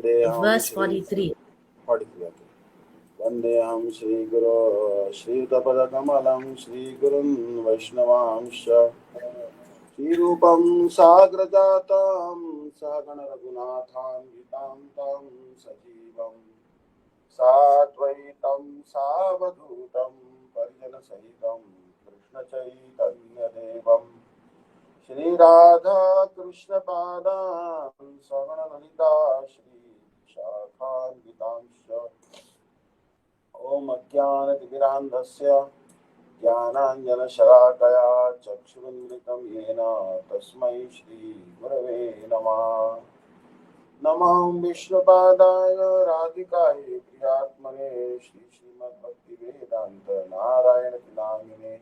verse 43. 43. Vandeham Shri Guru Shri Tapadakamalam Shri Gurun Vaishnavamsha Shri Rupam Sagrajatam Sagana Raghunathan Vitam Tam Sajivam Satvaitam Savadhutam Parijana Sahitam Krishna Chaitanya Devam Shri Radha Krishna Padam Sagana Lalita Shri Shakhan Vitamsha Om Ajnanatimirandhasya Jnananjana-shalakaya Chakshurunmilitam Yena Tasmai Shri Gurave Namah Namah Vishnupadaya Radhikaya Priyatmane Shri Srimad Bhakti-Vedanta Narayana Pinamine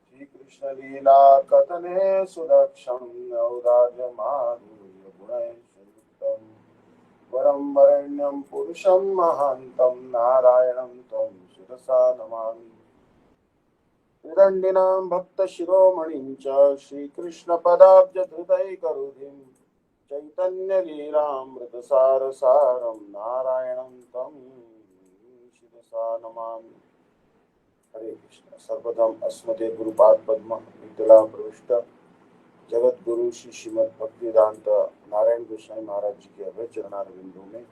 Shri Krishna Leela Katane Sudaksham Naudadya Madhurya Gunay Suyuktam Varam Varanyam Purusham Mahantam Narayanam Tam Sudasa Namami Vidandinam Bhakta Shiromanim Cha Shri Krishna Padabja Dhudai Karudhim Chaitanya Leelamrita Sarasaram Narayanam Tam Sudasa Namami Hare Krishna Sarvadam Asmate Gurupad Padma Vidala Pravishta Jagat Guru Shri Shrimad भक्ति-वेदांत Narayan Goswami महाराज जी के अभय चरणारविंदों में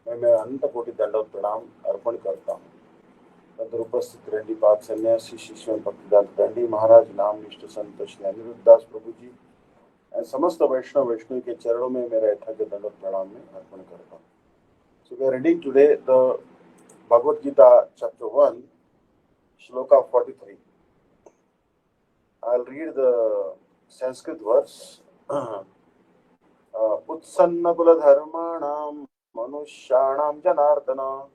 मैं मेरा अनंत कोटि दंडवत प्रणाम अर्पण करता हूँ। तदर उपस्थित रेड्डी पाक सन्यासी श्री श्रीमद भक्ति-वेदांत दंडी महाराज नाम निष्ठ संत श्री अनिरुद्धदास प्रभु जी और समस्त वैष्णव के चरणों में मेरा यथार्थ दंडवत प्रणाम में अर्पण करता हूँ। So we are reading today the Bhagavad-Gita chapter 1 shloka 43. I'll read the Sanskrit verse. Utsanna kula dharmanam manusyanam janardana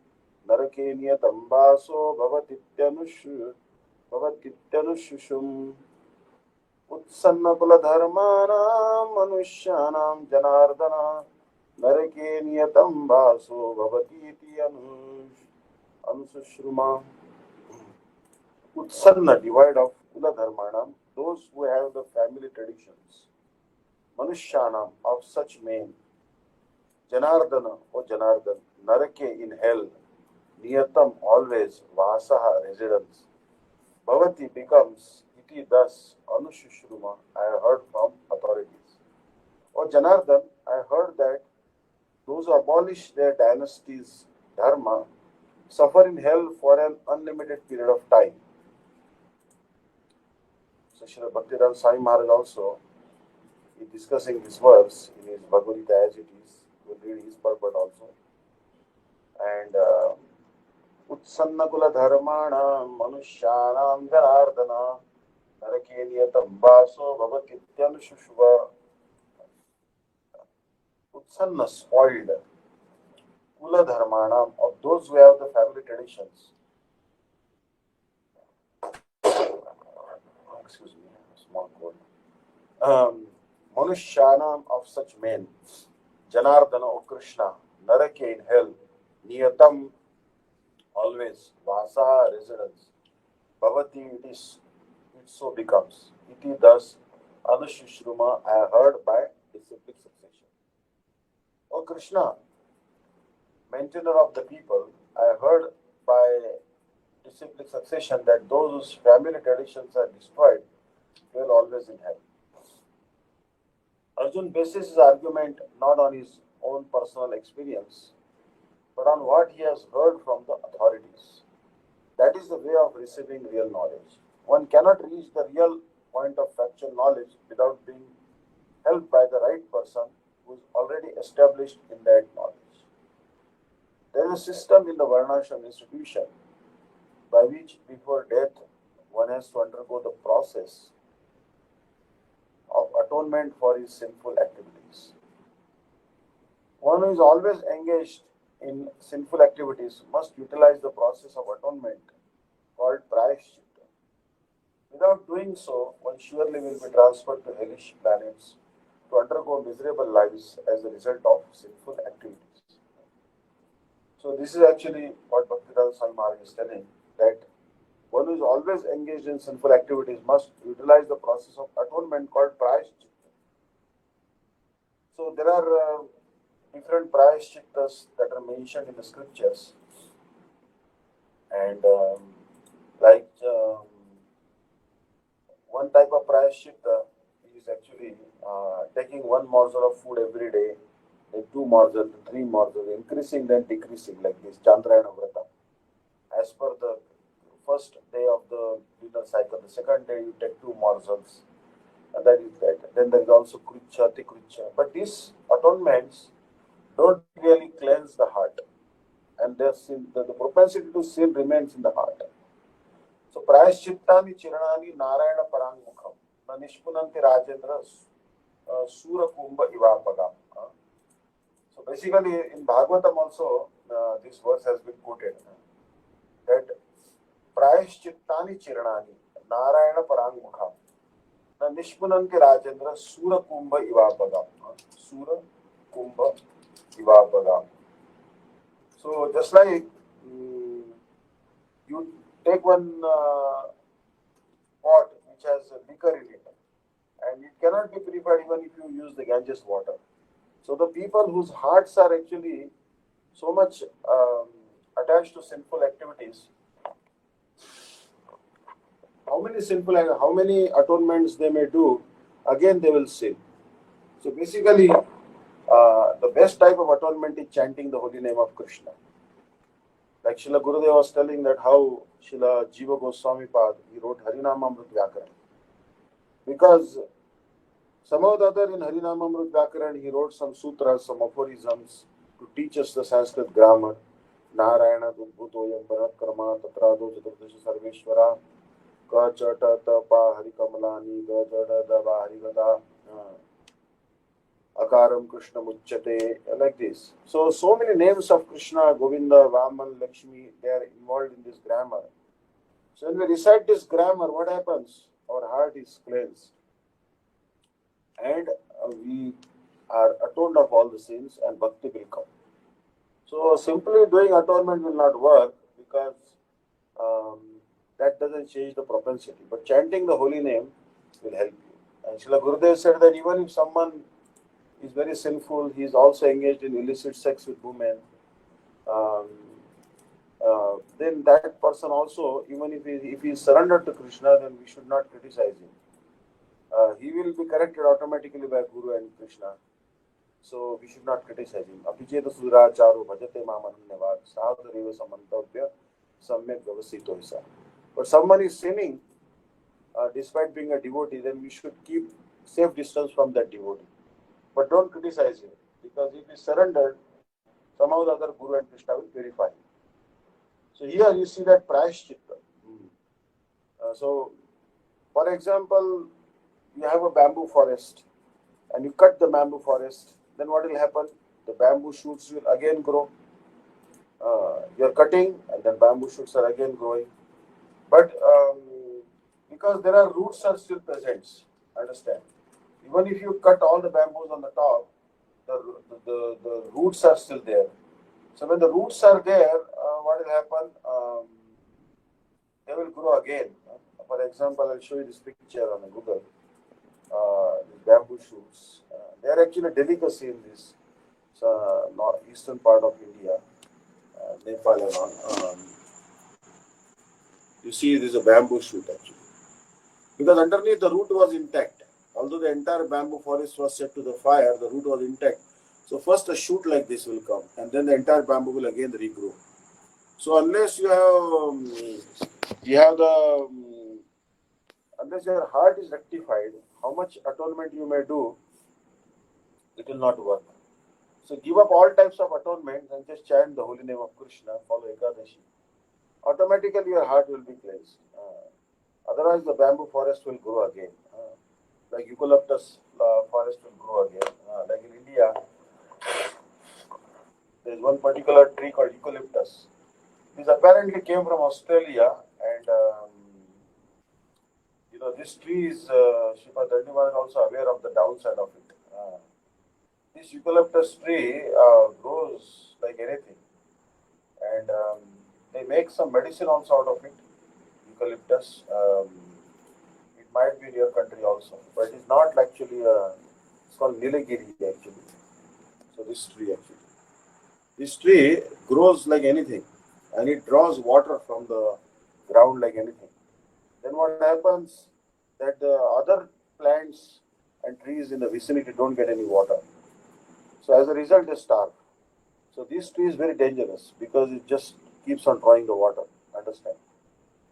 narake niyatam vaso bhavatityanoshusum. Utsanna kula dharmanam manusyanam janardana narake niyatam vaso bhavati anusushruma. Utsanna, divide of kula dharmanam, those who have the family traditions. Manushyanam, of such men. Janardana, O Janardan. Narake, in hell. Niyatam, always. Vasaha, residence. Bhavati, becomes. Iti, thus. Anushishruma, I have heard from authorities. O Janardan, I heard that those who abolish their dynasties, dharma, suffer in hell for an unlimited period of time. So Srila Bhakti-Vedanta Swami Maharaj also is discussing this verse in his Bhagavad-Gita as it is. We'll read his purport also. And Utsanna kula dharmana manushyanam janardana narake niyatam vaso bhavatityanu. Utsanna, spoiled. Kula dharmanam, of those who have the family traditions. Excuse me, small cold. Manushyanam, of such men. Janardana, O Krishna. Narake, in hell. Niyatam, always. Vasa, residence. Bhavati, it so becomes. Iti, thus. Anushishruma, I heard by disciplic succession. O Krishna, maintainer of the people, I heard by disciplic succession that those whose family traditions are destroyed will always in hell. Arjun bases his argument not on his own personal experience, but on what he has heard from the authorities. That is the way of receiving real knowledge. One cannot reach the real point of factual knowledge without being helped by the right person who is already established in that knowledge. There is a system in the Varnashram institution by which before death one has to undergo the process of atonement for his sinful activities. One who is always engaged in sinful activities must utilize the process of atonement called prayashchitta. Without doing so, one surely will be transferred to hellish planets to undergo miserable lives as a result of sinful activities. So this is actually what Bhakti-Vedanta Swami Maharaj is telling, that one who is always engaged in sinful activities must utilize the process of atonement called prayashchitta. So there are different prayashchittas that are mentioned in the scriptures, and like one type of prayashchitta is actually taking one morsel of food every day, then two morsels, three morsels, increasing then decreasing, like this Chandrayana Vrata. As per the first day of the lunar cycle, the second day you take two morsels, and that is that. Then there is also Krucha, Tikrucha. But these atonements don't really cleanse the heart, and the propensity to sin remains in the heart. So Prayaschittani Chiranani Narayana Parangmukham Na Nishpunanti Rajendra Sura Kumbha Ivapaga. So basically in Bhagavatam also this verse has been quoted that Prayaschittani Chiranani Narayana Parangmukham Na Nishpunanti Rajendra Sura Kumbha Ivapaga. Sura Kumbha Ivapaga. So just like you take one pot which has liquor in it, and it cannot be purified even if you use the Ganges water. So the people whose hearts are actually so much attached to sinful activities, how many atonements they may do, again they will sin. So basically, the best type of atonement is chanting the holy name of Krishna. Like Srila Gurudev was telling that how Srila Jiva Goswami Pad, he wrote Harinamamrut Vyakaran. Because somehow or the other in Harinamamrut Vyakaran, he wrote some sutras, some aphorisms to teach us the Sanskrit grammar. Narayana Dudbhutoyam Bharat Karma Tatrado Chaturdashi Sarveshwara Ka Chata Tapa Hari Kamalani Ka Chata Dava Hari Gada Akaram Krishna Muchyate, like this. So many names of Krishna, Govinda, Vaman, Lakshmi, they are involved in this grammar. So when we recite this grammar, what happens? Our heart is cleansed. And we are atoned of all the sins and bhakti will come. So simply doing atonement will not work because that doesn't change the propensity. But chanting the holy name will help you. And Srila Gurudev said that even if someone is very sinful, he is also engaged in illicit sex with women, then that person also, even if he is surrendered to Krishna, then we should not criticize him. He will be corrected automatically by Guru and Krishna. So we should not criticize him. Apiceta Sudaracharu Bhajate Mamananyavad Sadhareva Samantavya Samyak Gavasito Isa. But someone is sinning despite being a devotee, then we should keep safe distance from that devotee. But don't criticize him, because if he surrendered, somehow the other Guru and Krishna will purify him. So here you see that prayashchitta. So, for example, you have a bamboo forest and you cut the bamboo forest, then what will happen? The bamboo shoots will again grow. You are cutting and then bamboo shoots are again growing. But because there are roots are still present, understand? Even if you cut all the bamboos on the top, the roots are still there. So when the roots are there, what will happen? They will grow again. For example, I'll show you this picture on Google. The bamboo shoots. They are actually a delicacy in this eastern part of India, Nepal and all. You see, this is a bamboo shoot actually. Because underneath the root was intact. Although the entire bamboo forest was set to the fire, the root was intact. So first a shoot like this will come, and then the entire bamboo will again regrow. So unless unless your heart is rectified, how much atonement you may do, it will not work. So give up all types of atonement and just chant the holy name of Krishna, follow Ekadashi. Automatically your heart will be cleansed. Otherwise the bamboo forest will grow again. Like eucalyptus forest will grow again. Like in India, there is one particular tree called eucalyptus. This apparently came from Australia, and this tree is Sripad Dandivan is also aware of the downside of it. This eucalyptus tree grows like anything, and they make some medicine also out of it. Eucalyptus. It might be in your country also, but it's not actually. It's called Nilagiri actually. So this this tree actually. This tree grows like anything and it draws water from the ground like anything. Then what happens that the other plants and trees in the vicinity don't get any water. So as a result, they starve. So this tree is very dangerous because it just keeps on drawing the water. Understand?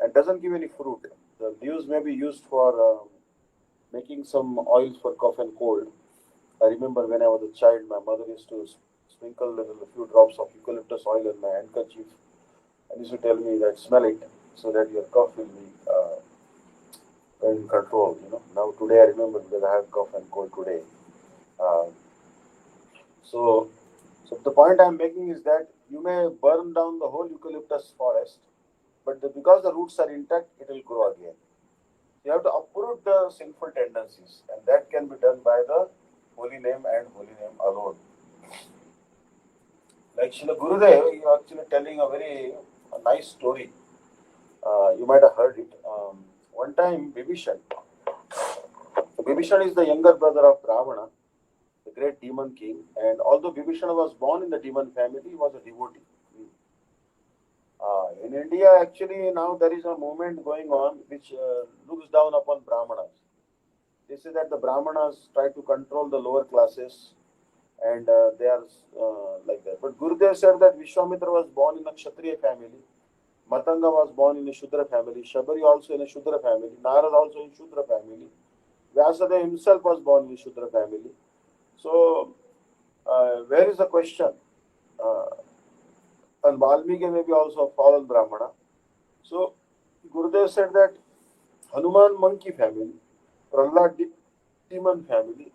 And doesn't give any fruit. The leaves may be used for making some oils for cough and cold. I remember when I was a child, my mother used to sprinkle a few drops of eucalyptus oil in my handkerchief and used to tell me that smell it so that your cough will be in control. Now today I remember because I have cough and cold today. Uh, so, so the point I am making is that you may burn down the whole eucalyptus forest, but because the roots are intact, it will grow again. You have to uproot the sinful tendencies, and that can be done by the holy name and holy name alone. Like Srila Gurudev, he actually telling a nice story. You might have heard it. One time, Bibhishan is the younger brother of Ravana, the great demon king. And although Bibhishan was born in the demon family, he was a devotee. In India, actually, now there is a movement going on which looks down upon Brahmanas. They say that the Brahmanas try to control the lower classes and they are like that. But Gurudev said that Vishwamitra was born in a Kshatriya family, Matanga was born in a Shudra family, Shabari also in a Shudra family, Narad also in Shudra family, Vyasadeva himself was born in a Shudra family. So, where is the question? Uh, and Valmiki may be also a fallen Brahmana. So, Gurudev said that Hanuman monkey family, Prahlad demon family.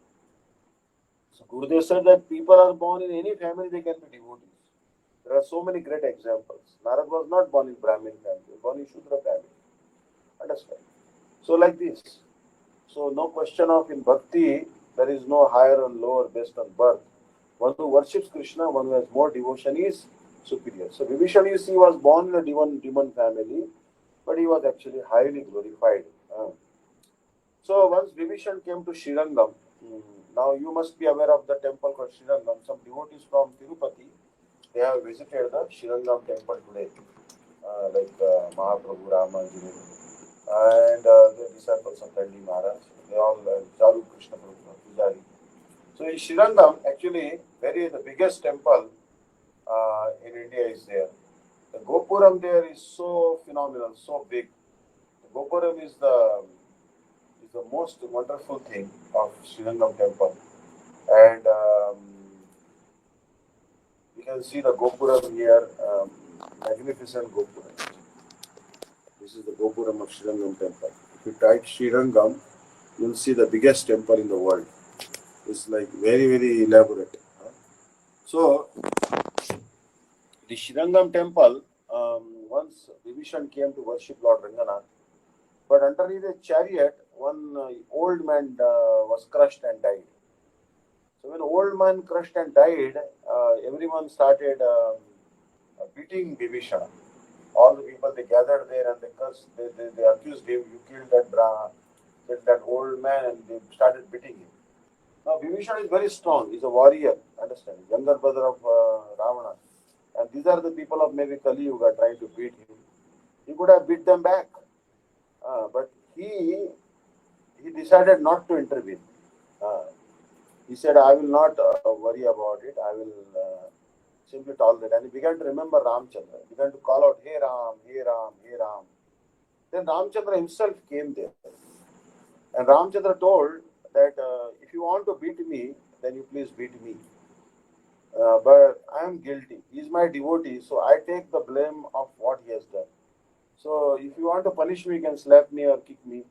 So Gurudev said that people are born in any family, they can be devotees. There are so many great examples. Narad was not born in Brahmin family, he was born in Shudra family. Understand? So like this. So no question of in bhakti, there is no higher and lower based on birth. One who worships Krishna, one who has more devotion is superior. So Vibhishan, you see, was born in a demon family, but he was actually highly glorified. So once Vibhishan came to Shirangam, now you must be aware of the temple called Shirangam. Some devotees from Tirupati, they have visited the Shirangam Temple today, Mahaprabhu Ramanjani and the disciples of Dandi Maharaj. They all Charu Krishna Pujari. So in Shirangam, actually, the biggest temple in India is there. The Gopuram there is so phenomenal, so big. The Gopuram is the most wonderful thing of Shirangam Temple. And you can see the Gopuram here, magnificent Gopuram. This is the Gopuram of Shirangam Temple. If you type Shirangam, you'll see the biggest temple in the world. It's like very, very elaborate. So, the Shirangam Temple, once Vibhishan came to worship Lord Ranganath, but underneath a chariot, one old man was crushed and died. So when old man crushed and died, everyone started beating Vibhishan. All the people, they gathered there and they cursed, they accused him, you killed that old man, and they started beating him. Now Vibhishan is very strong, he's a warrior, understand, younger brother of Ravana. And these are the people of maybe Kali Yuga trying to beat him. He could have beat them back. But he decided not to intervene. He said, I will not worry about it. I will simply tolerate. And he began to remember Ramchandra. He began to call out, Hey Ram, Hey Ram, Hey Ram. Then Ramchandra himself came there. And Ramchandra told that if you want to beat me, then you please beat me. But I am guilty. He is my devotee, so I take the blame of what he has done. So if you want to punish me, you can slap me or kick me,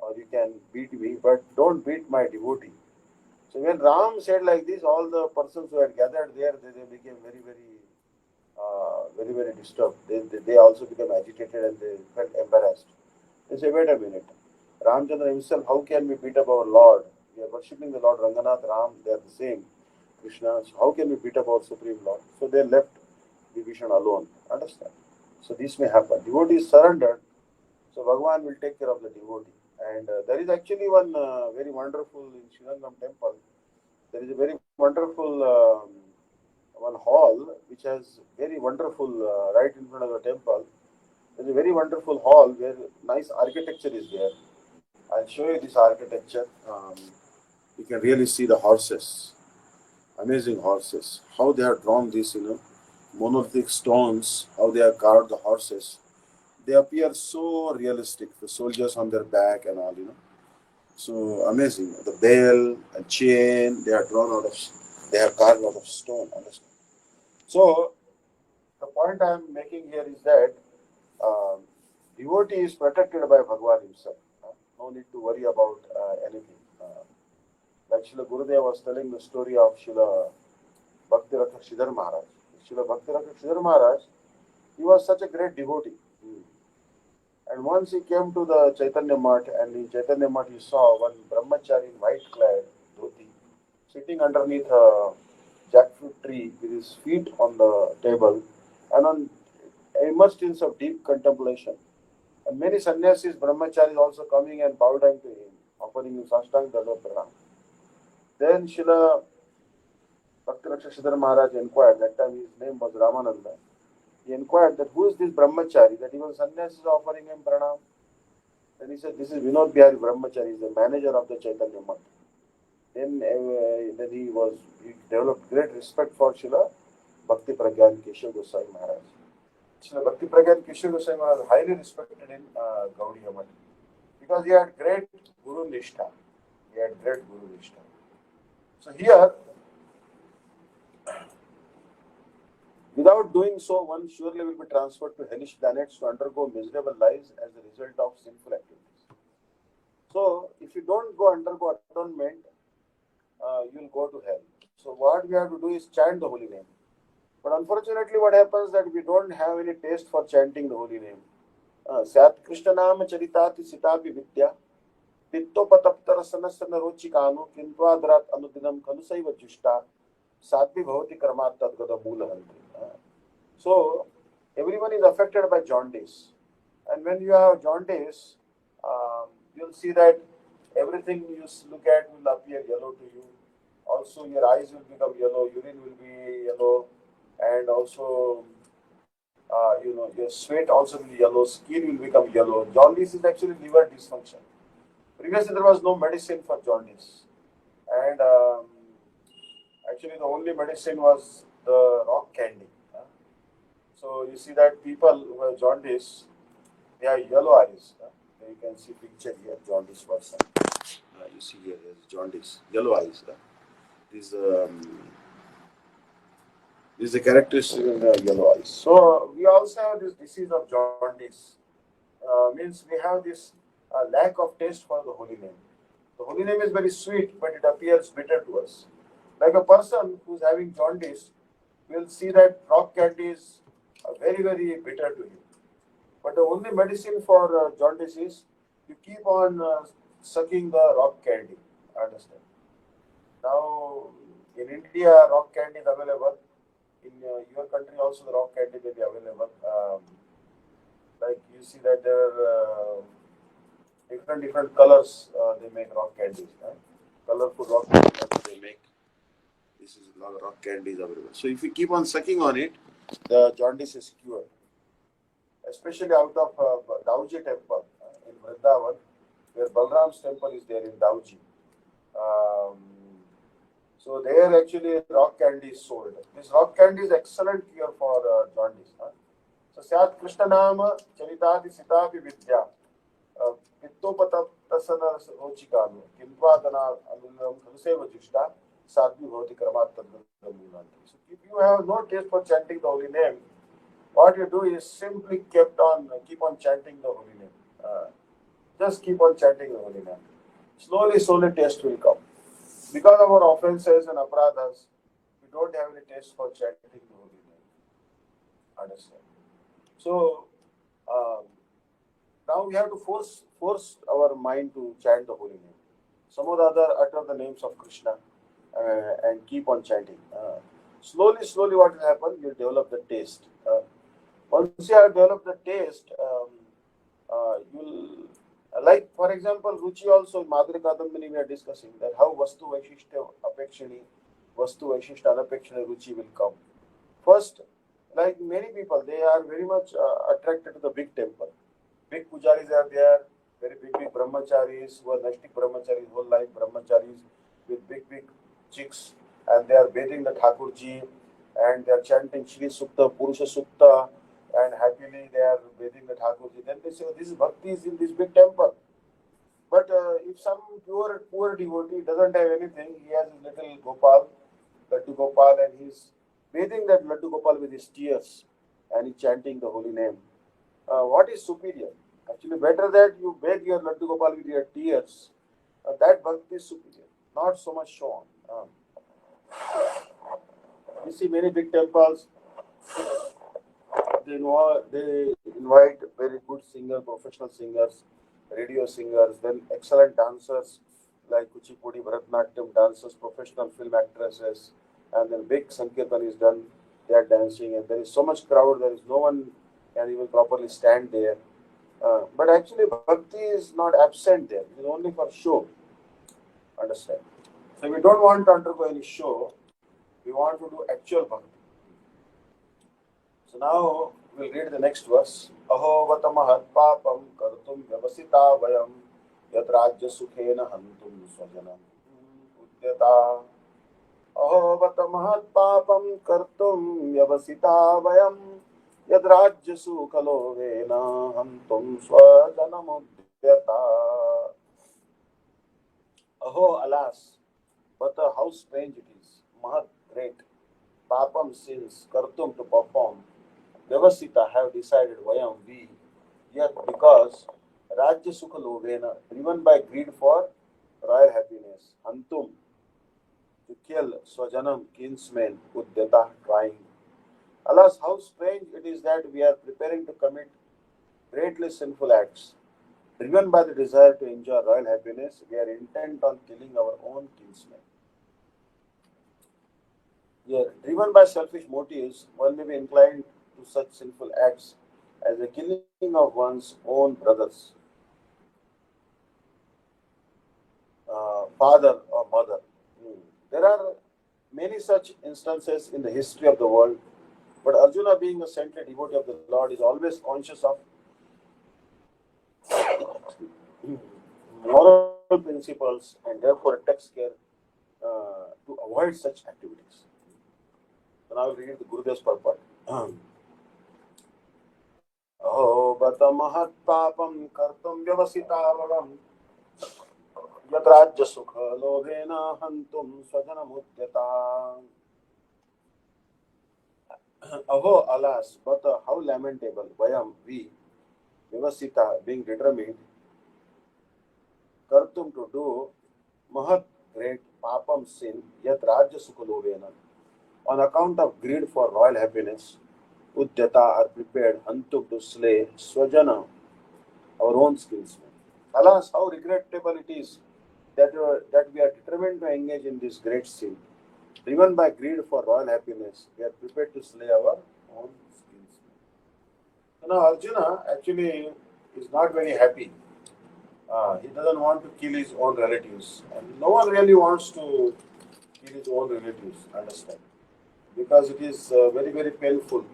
or you can beat me, but don't beat my devotee. So when Ram said like this, all the persons who had gathered there, they became very, very disturbed. They also became agitated and they felt embarrassed. They say, wait a minute. Ramchandra himself, how can we beat up our Lord? We are worshipping the Lord Ranganath, Ram, they are the same. Krishna, so how can we beat up our Supreme Lord? So they left Vibhishan alone. Understand? So this may happen. Devotee is surrendered, so Bhagavan will take care of the devotee. And there is actually one very wonderful in Shivangam Temple. There is a very wonderful one hall which has very wonderful, right in front of the temple. There's a very wonderful hall where nice architecture is there. I'll show you this architecture. You can really see the horses, amazing horses. How they have drawn these, monolithic stones. How they have carved the horses. They appear so realistic. The soldiers on their back and all. So amazing. The bell and chain they are drawn out of. They have carved out of stone. Understand? So the point I am making here is that um, devotee is protected by Bhagwan himself. No need to worry about anything. Like Srila Gurudev was telling the story of Srila Bhakti-Vidanta Maharaj. Srila Bhakti-Vidanta Maharaj, he was such a great devotee. And once he came to the Chaitanya Math, and in Chaitanya Math he saw one brahmachari in white clad dhoti sitting underneath a jackfruit tree with his feet on the table and immersed in some deep contemplation. And many sannyasis, brahmacharis also coming and bow down to him, offering him sashtang danda pranam. Then Srila Bhakti Maharaj inquired, that time his name was Ramananda. He inquired that who is this brahmachari, that even sannyasis is offering him pranam. Then he said, this is Vinod Bihari Brahmachari, he is the manager of the Chaitanya Math. Then he developed great respect for Srila Bhakti Pragyan Keshav Goswami Maharaj. Srila Bhakti Pragyan Keshav Goswami Maharaj was highly respected in Gaudiya Math because he had great Guru Nishtha. He had great Guru Nishtha. So here, without doing so, one surely will be transferred to hellish planets to undergo miserable lives as a result of sinful activities. So, if you don't undergo atonement, you'll go to hell. So, what we have to do is chant the holy name. But unfortunately, what happens that we don't have any taste for chanting the holy name. Syat Krishna Nama Charitati Sitapi Vidya Pittopataptara Sanasana Rochikanu Kintwadrat Anudinam Kanusaiva Jushta Satvi Bhavati Karmat Tadgada Mulahanti. So, everyone is affected by jaundice. And when you have jaundice, you'll see that everything you look at will appear yellow to you. Also, your eyes will become yellow, urine will be yellow, and also, your sweat also will be yellow, skin will become yellow. Jaundice is actually liver dysfunction. Previously, there was no medicine for jaundice, and actually, the only medicine was the rock candy. So you see that people who have jaundice, they have yellow eyes. You can see picture here, jaundice person. You see here, there's jaundice, yellow eyes. This this is the characteristic of the yellow eyes. So we also have this disease of jaundice. Means we have this lack of taste for the holy name. The holy name is very sweet, but it appears bitter to us. Like a person who's having jaundice will see that rock candy is very, very bitter to him. But the only medicine for jaundice is you keep on sucking the rock candy. Understand? Now, in India, rock candy is available. In your country, also the rock candy may be available. Like you see that there are different colors. They make rock candies. Colorful rock candies they make. This is a lot of rock candies available. So if you keep on sucking on it, the jaundice is cured. Especially out of Dauji temple in Vrindavan, where Balram's temple is there in Dauji. Um, so there actually rock candy is sold. This rock candy is excellent cure for jaundice. So Syat Krishna Nama Charitati Sitapi Vidya Pittopata Tasana Rochikanu Kintvadana Anulam Kanuseva Jushta Sadvi Bhavati Kramat Tadmulanti. So if you have no taste for chanting the holy name, what you do is simply keep on chanting the holy name. Just keep on chanting the holy name. Slowly, taste will come. Because of our offenses and aparadhas, we don't have any taste for chanting the holy name. Understand? So now we have to force our mind to chant the holy name. Some of the other utter the names of Krishna and keep on chanting. Slowly, what will happen? You'll develop the taste. Once you have developed the taste, you'll like, for example, Ruchi also in Madhuri Kadambini we are discussing that how Vastu Vaishishta Apekshani, Vastu Vaishishta Anapekshana Ruchi will come. First, like many people, they are very much attracted to the big temple. Big pujaris are there, very big brahmacharis who are Nashtik brahmacharis, whole life brahmacharis with big chicks, and they are bathing the Thakurji and they are chanting Shri Sukta, Purusha Sukta, and happily they are bathing the Thakurji. Then they say, oh, this bhakti is in this big temple. But if some poor devotee doesn't have anything, he has his little Gopal, Laddu Gopal, and he's bathing that Laddu Gopal with his tears and he's chanting the holy name. What is superior? Actually, better that you bathe your Laddu Gopal with your tears. That bhakti is superior, not so much shown. You see many big temples, they invite very good singers, professional singers, radio singers, then excellent dancers like Kuchipudi, Bharatanatyam dancers, professional film actresses, and then big Sankirtan is done. They are dancing, and there is so much crowd. There is no one can even properly stand there. But actually, bhakti is not absent there. It is only for show. Understand? So we don't want to undergo any show. We want to do actual bhakti. So now we'll read the next verse. Aho vatamahat papam kartum vyavasita vayam yat rajya sukhena hantum swajanam udyata. Aho vatamahat papam kartum vyavasita vayam yat rajya sukhalovena hantum swajanam udyata. Aho, alas, but how strange it is. Mahat, great. Papam, sins, kartum, to perform. Vyavasita, have decided, vayam, we. Yet because Rajya Sukha Lovena, driven by greed for royal happiness. Antum, to kill Swajanam, kinsmen, Udyata, trying. Alas, how strange it is that we are preparing to commit greatly sinful acts. Driven by the desire to enjoy royal happiness, we are intent on killing our own kinsmen. Yeah, driven by selfish motives, one may be inclined to such sinful acts as the killing of one's own brothers, father, or mother. There are many such instances in the history of the world, but Arjuna, being a saintly devotee of the Lord, is always conscious of moral principles and therefore takes care to avoid such activities. So now we read the Gurudev's purport. Oh, but mahat papam kartum vyavasitavaram yatrajya sukha lovena hantum swajanamudhyata. Aho, alas, but how lamentable, vayam, we, vyavasita, being determined, kartum, to do, mahat, great, papam, sin, yat rajya sukha lovena, on account of greed for royal happiness, udyata, are prepared, hantum, to slay, swajana, our own kinsmen. Alas, how regrettable it is that we are determined to engage in this great sin. Driven by greed for royal happiness, we are prepared to slay our own kinsmen. So now Arjuna actually is not very happy. He doesn't want to kill his own relatives. And no one really wants to kill his own relatives, understand? Because it is very painful.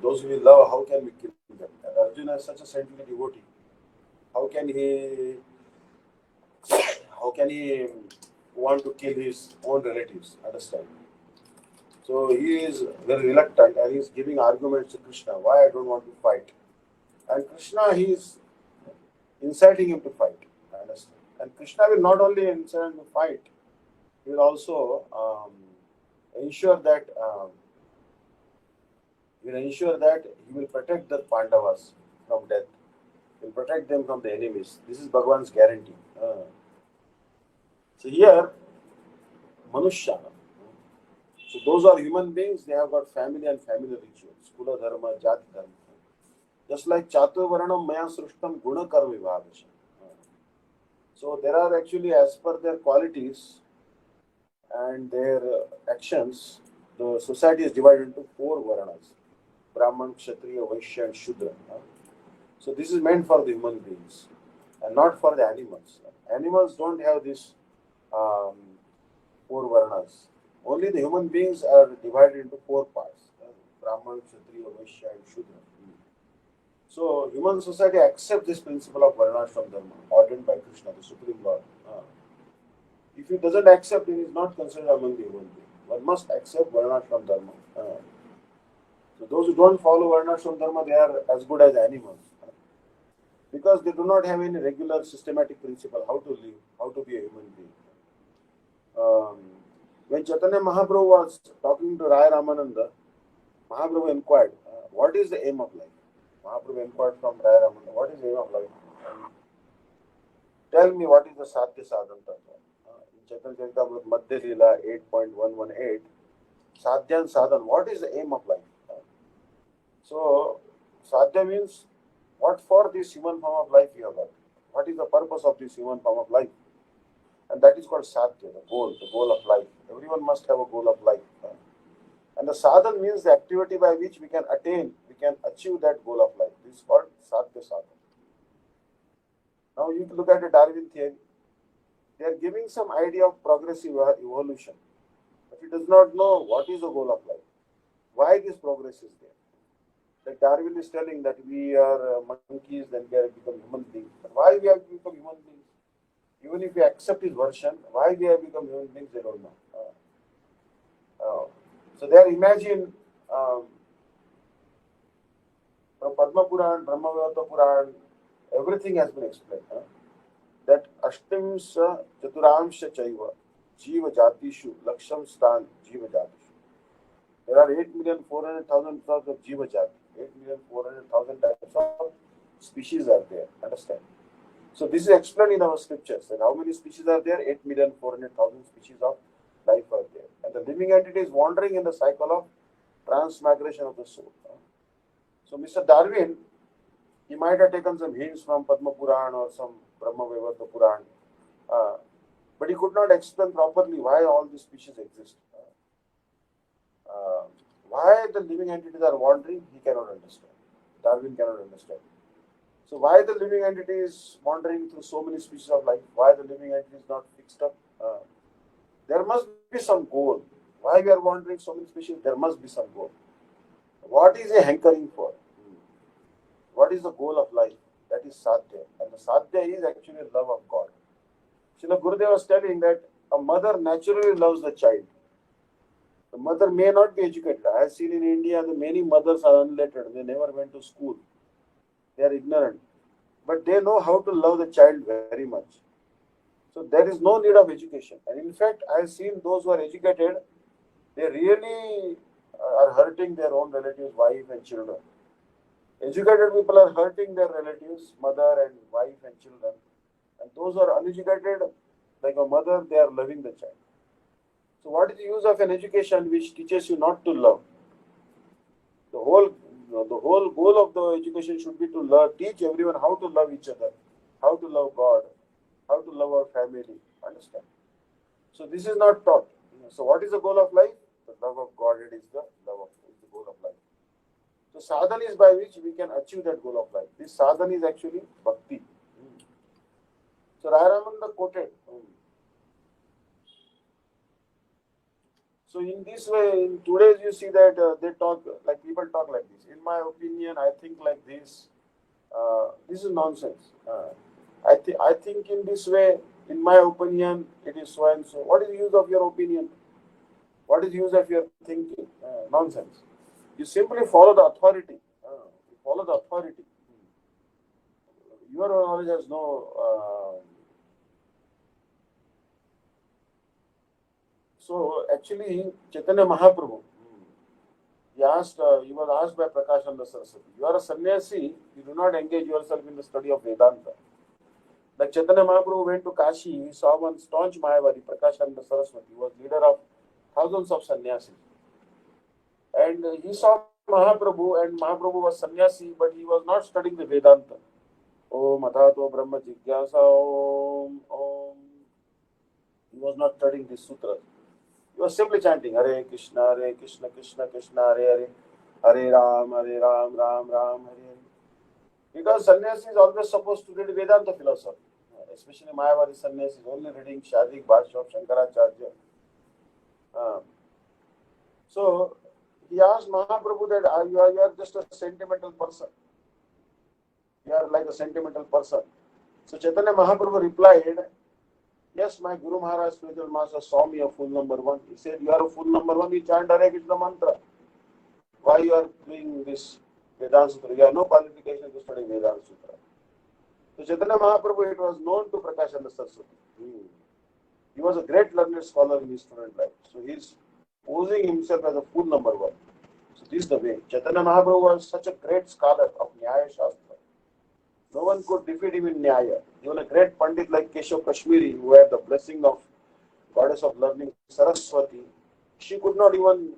Those we love, how can we kill them? And Arjuna is such a saintly devotee. How can he how can he want to kill his own relatives? Understand? So he is very reluctant and he is giving arguments to Krishna why I don't want to fight. And Krishna, he is inciting him to fight. Understand? And Krishna will not only incite him to fight, he will also ensure that he will protect the Pandavas from death. He will protect them from the enemies. This is Bhagwan's guarantee. So here, Manushya. So those are human beings, they have got family and family rituals. Kula dharma, jati dharma. Just like Chatur Varanam Maya Srushtam Guna Karma Vibhagasham. So there are actually, as per their qualities and their actions, the society is divided into four Varanas. Brahman, Kshatriya, Vaishya and Shudra. So this is meant for the human beings and not for the animals. Animals don't have this four Varanas. Only the human beings are divided into four parts: Brahman, Kshatriya, Vaishya, and Shudra. So, human society accepts this principle of Varnashram Dharma ordained by Krishna, the Supreme Lord. If he doesn't accept, he is not considered among the human beings. One must accept Varnashram Dharma. So, those who don't follow Varnashram Dharma, they are as good as animals. Because they do not have any regular systematic principle how to live, how to be a human being. Um, when Chaitanya Mahaprabhu was talking to Raya Ramananda, Mahaprabhu inquired, what is the aim of life? Mahaprabhu inquired from Raya Ramananda, what is the aim of life? Tell me what is the Satya Sadhan Tattva. In Chaitanya Charitamrita Madhya Leela 8.118, Sadhyan Sadhan, what is the aim of life? So, Sadhya means what for this human form of life you have got? What is the purpose of this human form of life? And that is called Sadhya, the goal of life. Everyone must have a goal of life. And the sadhan means the activity by which we can achieve that goal of life. This is called Sadhya Sadhan. Now you look at the Darwin theory. They are giving some idea of progressive evolution. But he does not know what is the goal of life. Why this progress is there. Like Darwin is telling that we are monkeys, then we have become human beings. But why we have become human beings? Even if we accept his version, why we have become human beings, they don't know. So there, imagine from Padma Puran, Brahma-Vivata Puran, everything has been explained. That Ashtamsa Chaturamsha Chaiva Jiva Jatishu Laksham Stan Jiva Jatishu. There are 8,400,000 types of Jiva Jati. 8,400,000 types of species are there. Understand? So this is explained in our scriptures. And how many species are there? 8,400,000 species of life are there. And the living entity is wandering in the cycle of transmigration of the soul. So Mr. Darwin, he might have taken some hints from Padma Puran or some Brahma Vivata Puran, but he could not explain properly why all these species exist. Why the living entities are wandering, he cannot understand. Darwin cannot understand. So why the living entity is wandering through so many species of life? Why the living entity is not fixed up? There must be some goal. Why we are wandering so many species? There must be some goal. What is he hankering for? What is the goal of life? That is Sadhya. And the Sadhya is actually love of God. Srila Gurudev was telling that a mother naturally loves the child. The mother may not be educated. I have seen in India that many mothers are unlettered. They never went to school. They are ignorant. But they know how to love the child very much. So there is no need of education. And in fact, I have seen those who are educated, they really are hurting their own relatives, wife and children. Educated people are hurting their relatives, mother and wife and children. And those who are uneducated, like a mother, they are loving the child. So what is the use of an education which teaches you not to love? The whole goal of the education should be to teach everyone how to love each other, how to love God, how to love our family. Understand? So this is not taught. So what is the goal of life? The love of God. It is the goal of life. So sadhana is by which we can achieve that goal of life. This sadhana is actually bhakti. So Rayaramanda quoted. So in this way, in today's you see that people talk like this. In my opinion, I think like this. This is nonsense. I think in this way. In my opinion, it is so and so. What is the use of your opinion? What is the use of your thinking? Nonsense. You simply follow the authority. You follow the authority. Your knowledge has no. So actually, Chaitanya Mahaprabhu, he was asked by Prakashananda Saraswati, you are a sannyasi, you do not engage yourself in the study of Vedanta. Like Chaitanya Mahaprabhu went to Kashi, he saw one staunch Mayavadi, Prakashananda Saraswati, who was leader of thousands of sannyasis. And he saw Mahaprabhu, and Mahaprabhu was sannyasi, but he was not studying the Vedanta. Om Athato Brahma Jigyasa Om Om. He was not studying these sutras. He was simply chanting Hare Krishna, Krishna Krishna, Hare Hare, Ram, Ram Ram, Hare Hare. Because sannyasi is always supposed to read Vedanta philosophy. Especially Mayavadi sannyasi is only reading Shadik Bhashya of Shankaracharya. So he asked Mahaprabhu that you are just a sentimental person. You are like a sentimental person. So Chaitanya Mahaprabhu replied, yes, my Guru Maharaj spiritual master saw me a full number one. He said, you are a full number one, you chant Hare Krishna mantra. Why you are doing this Vedanta Sutra? You have no qualification to study Vedanta Sutra. So Chaitanya Mahaprabhu, it was known to Prakashananda Saraswati. He was a great learned scholar in his student life. So he is posing himself as a full number one. So this is the way. Chaitanya Mahaprabhu was such a great scholar of Nyaya Shastra. No one could defeat him in Nyaya. Even a great Pandit like Keshav Kashmiri, who had the blessing of goddess of learning Saraswati, she could not even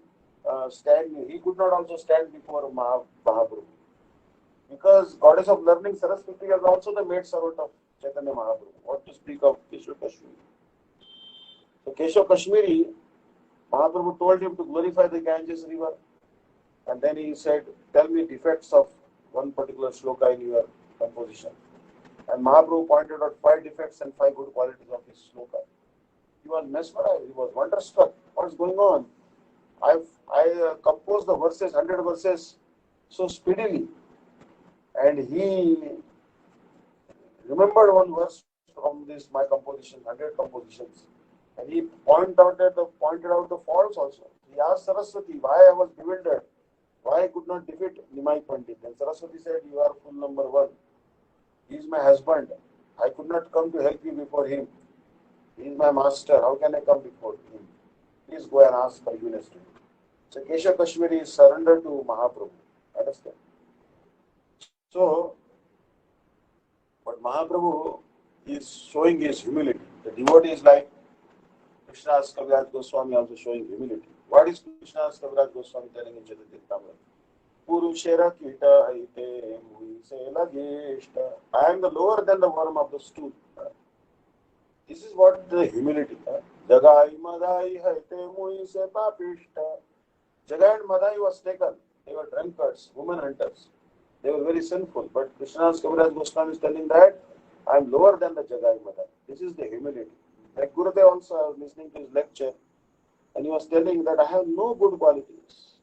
stand. He could not also stand before Mahaprabhu. Because goddess of learning Saraswati is also the maid servant of Chaitanya Mahaprabhu. What to speak of Keshav Kashmiri? So Keshav Kashmiri, Mahaprabhu told him to glorify the Ganges river. And then he said, tell me defects of one particular shloka in your composition. And Mahaprabhu pointed out 5 defects and 5 good qualities of his shloka. He was mesmerized, he was wonderstruck. What's going on? I composed the verses, 100 verses, so speedily. And he remembered one verse from this my composition, 100 compositions. And he pointed out the faults also. He asked Saraswati why I was bewildered, why I could not defeat Nimai Pandit. And Saraswati said, you are full number one. He is my husband. I could not come to help you before him. He is my master. How can I come before him? Please go and ask forgiveness to him. So Keshav Kashmiri is surrendered to Mahaprabhu. Understand? So, but Mahaprabhu is showing his humility. The devotee is like Krishnadas Kaviraj Goswami also showing humility. What is Krishnadas Kaviraj Goswami telling in Chaitanya Charitamrita? Purushera kita haite muise lageshta. I am the lower than the worm of the stool. This is what the humility. Jagai madai haite muise papishta. Jagai and Madai was taken. They were drunkards, woman hunters. They were very sinful. But Krishnadas Kaviraj Goswami is telling that I am lower than the Jagai Madai. This is the humility. Like Gurudev also, I was listening to his lecture and he was telling that I have no good qualities.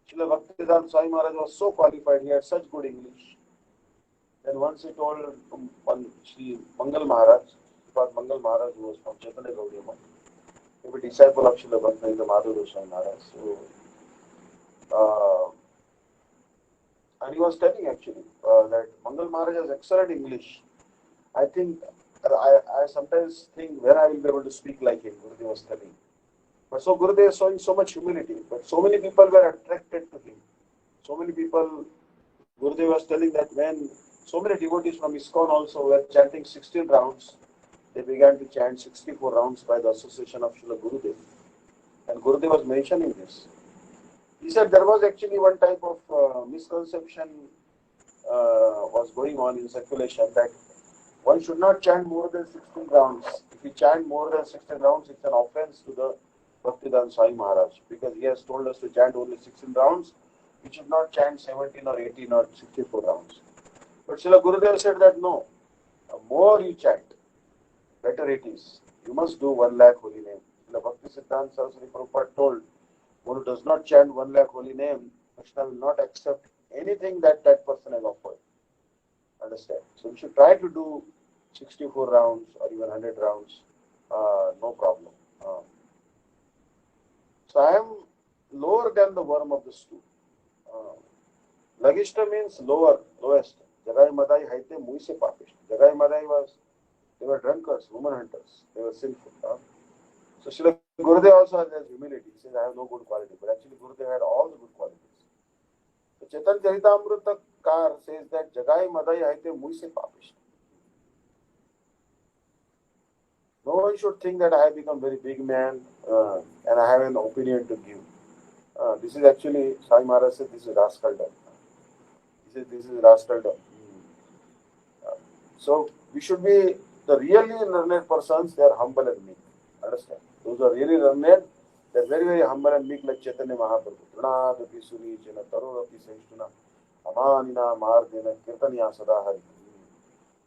Srila Bhakti-Vidanta Swami Maharaj was so qualified, he had such good English. Then once he told one Sri Mangal Maharaj, because Mangal Maharaj was from Chaitanya Gaudiya Math, he was a disciple of Srila Bhakti-Vidanta Madhava Swami Maharaj. And he was telling actually that Mangal Maharaj has excellent English. I think, I sometimes think when I will be able to speak like him, Gurudev was telling. But so Gurudev is showing so much humility. But so many people were attracted to him. So many people, Gurudev was telling that when so many devotees from ISKCON also were chanting 16 rounds, they began to chant 64 rounds by the association of Srila Gurudev. And Gurudev was mentioning this. He said there was actually one type of misconception was going on in circulation that one should not chant more than 16 rounds. If you chant more than 16 rounds, it's an offense to the Bhakti-Vidanta Swami Maharaj because he has told us to chant only 16 rounds. We should not chant 17 or 18 or 64 rounds. But Srila Gurudev said that no, the more you chant, better it is. You must do 1 lakh holy name. Srila Bhakti-Siddhanta Saraswati Prabhupada told, one who does not chant 1 lakh holy name, Krishna will not accept anything that person has offered. Understand? So we should try to do 64 rounds or even 100 rounds, no problem. So I am lower than the worm of the stool. Lagishta means lower, lowest. Jagai Madai haite muise papish. Jagai Madai they were drunkards, woman hunters. They were sinful. So Srila Gurudev also has humility. He says, I have no good quality. But actually Gurudev had all the good qualities. So Chaitanya Charitamrita Kar says that Jagai Madai haite muise papish. No one should think that I have become very big man and I have an opinion to give. This is actually, Sai Maharaj said, this is rascaldom. He said, this is rascaldom. So we should be, the really learned persons, they are humble and meek. Understand? Those who are really learned, they are very, very humble and meek like Chaitanya Mahaprabhu. Trunadapi Surichana, Tarodapi Saishtuna, Amanina Mardena, Kirtanya Sadahari.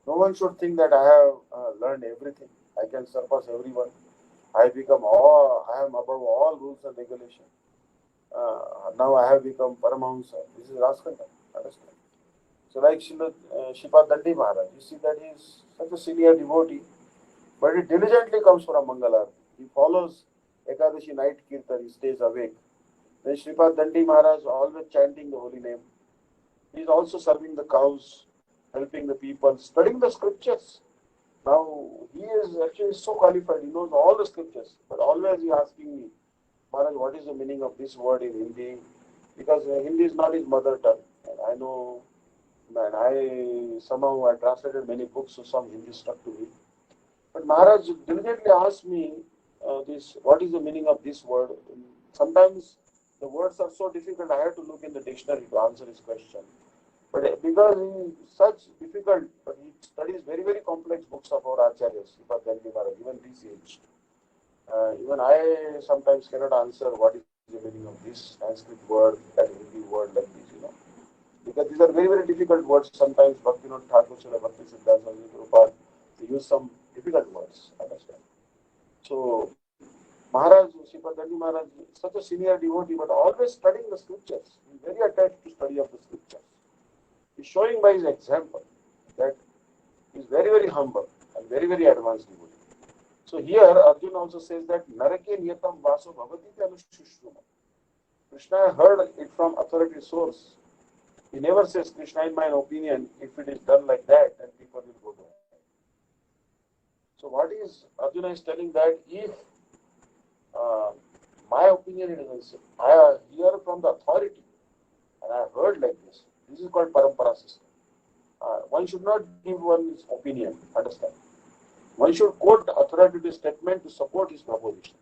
No one should think that I have learned everything. I can surpass everyone. I am above all rules and regulations. Now I have become Paramahamsa. This is Raskanta. Understand? So like Shipad Dandi Maharaj, you see that he is such a senior devotee, but he diligently comes for a Mangalar. He follows Ekadashi night Kirtan, he stays awake. Then Sripad Dandi Maharaj always chanting the holy name. He is also serving the cows, helping the people, studying the scriptures. Now he is actually so qualified, he knows all the scriptures, but always he asking me, Maharaj, what is the meaning of this word in Hindi? Because Hindi is not his mother tongue. And I know, man, I somehow I translated many books, so some Hindi stuck to me. But Maharaj diligently asked me this, what is the meaning of this word? Sometimes the words are so difficult, I have to look in the dictionary to answer his question. But because he is such difficult, but he studies very, very complex books of our acharyas, even this age. Even I sometimes cannot answer what is the meaning of this Sanskrit word, that Hindi word like this, because these are very, very difficult words. Sometimes Bhaktivinoda Thakur, Srila Bhakti Siddhanta Swami Prabhupada, they use some difficult words, understand. So, Maharaj, Sripad Dandi Maharaj, such a senior devotee, but always studying the scriptures. He is very attached to study of the scriptures. He is showing by his example that he is very, very humble and very, very advanced devotee. So here Arjuna also says that Narake Niyatam Vaso Bhavati Anushushuma. Krishna heard it from authority source. He never says, Krishna, in my opinion, if it is done like that, then people will go there. So what is Arjuna is telling that if uh, my opinion is, I hear from the authority and I heard like this. This is called parampara system. One should not give one's opinion. Understand? One should quote authoritative statement to support his proposition.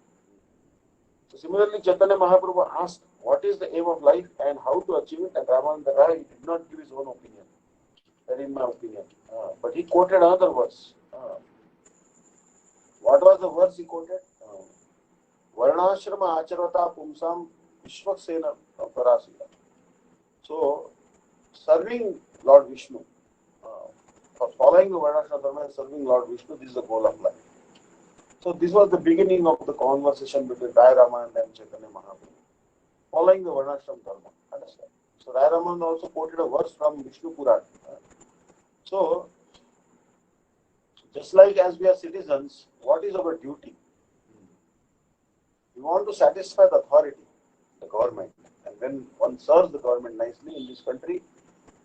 So similarly, Chaitanya Mahaprabhu asked, what is the aim of life and how to achieve it? And Ramananda Rai did not give his own opinion. That is my opinion. But he quoted another verse. What was the verse he quoted? Varnashrama acharvata pumsam vishwaksena parasita. So, serving Lord Vishnu, for following the Varnashrama dharma and serving Lord Vishnu, this is the goal of life. So this was the beginning of the conversation between Rai Ramananda and Chaitanya Mahaprabhu, following the Varnashram dharma. Understand? So Rai Ramananda also quoted a verse from Vishnu Puran. So, just like as we are citizens, what is our duty? We want to satisfy the authority, the government. And when one serves the government nicely in this country,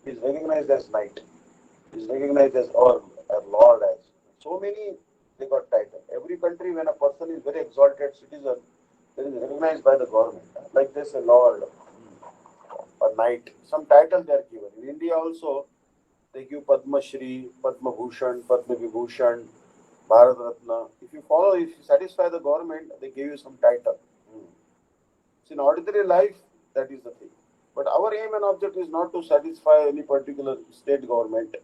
he is recognized as knight. He is recognized as our lord. As so many, they got title. Every country, when a person is very exalted citizen, that is recognized by the government. Like this, a lord or knight. Some title they are given. In India also, they give Padma Shri, Padma Bhushan, Padma Vibhushan, Bharat Ratna. If you satisfy the government, they give you some title. So in ordinary life, that is the thing. But our aim and object is not to satisfy any particular state government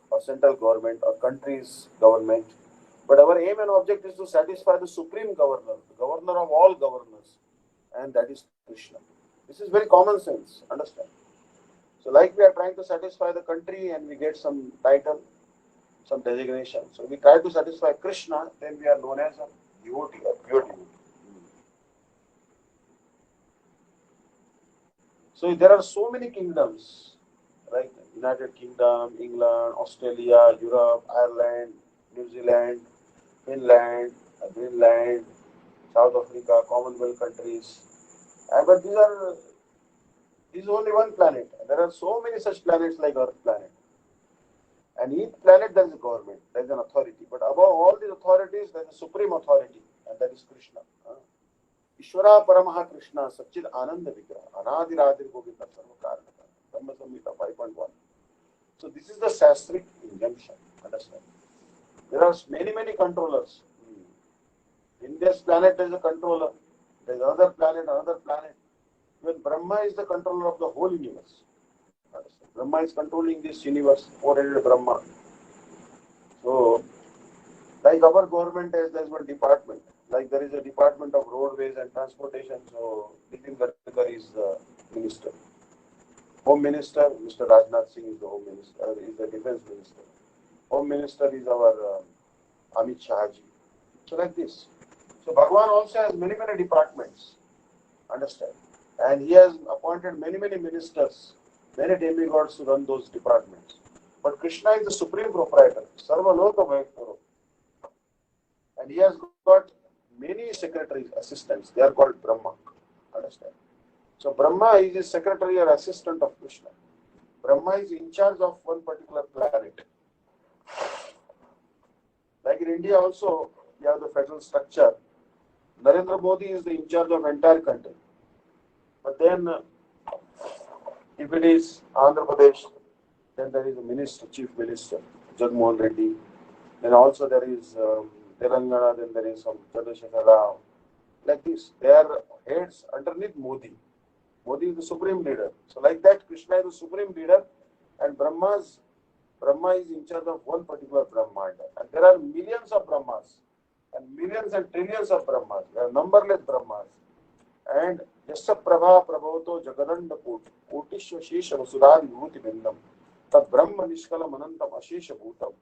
or central government or country's government. But our aim and object is to satisfy the supreme governor, the governor of all governors, and that is Krishna. This is very common sense, understand? So like we are trying to satisfy the country and we get some title, some designation. So we try to satisfy Krishna, then we are known as a devotee, a pure devotee. So there are so many kingdoms, like United Kingdom, England, Australia, Europe, Ireland, New Zealand, Finland, Greenland, South Africa, Commonwealth countries. But this is only one planet. There are so many such planets like Earth planet. And each planet there is a government, there is an authority. But above all these authorities, there is a supreme authority, and that is Krishna. Ishvara Paramaha Krishna Satchid Ananda Vigraha Anadiradir Govinda Sarva Karanaka Dhamma Samhita 5.1. So this is the Shastric injunction. Understand? There are many, many controllers. In this planet there is a controller. There is another planet, another planet. Even Brahma is the controller of the whole universe. Understand? Brahma is controlling this universe, four-headed Brahma. So, like our government has, there is one department. Like there is a department of roadways and transportation. So, Nitin Gadkari is the minister. Home Minister, Mr. Rajnath Singh is the Home Minister, is the Defense Minister. Home Minister is our Amit Shahji. So like this. So Bhagavan also has many, many departments. Understand? And he has appointed many, many ministers, many demigods to run those departments. But Krishna is the supreme proprietor, Sarva Loka Vayaktaro. And he has got many secretaries, assistants. They are called Brahma. Understand? So Brahma is the secretary or assistant of Krishna. Brahma is in charge of one particular planet. Like in India also, you have the federal structure. Narendra Modi is the in charge of entire country. But then, if it is Andhra Pradesh, then there is a minister, chief minister, Jagmohan Reddy. Then also there is Telangana, then there is some Chandrasekhar Rao. Like this, they are heads underneath Modi. Modi is the supreme leader. So like that, Krishna is the supreme leader, and Brahma is in charge of one particular Brahmanda. And there are millions of Brahmas, and millions and trillions of Brahmas. There are numberless Brahmas. And Yasya Prabha Prabhoto Jagadanda Kotishva Shesha Vasudhan Vibhuti Bindam Tad Brahma Nishkalam Anantam Ashesha Bhutam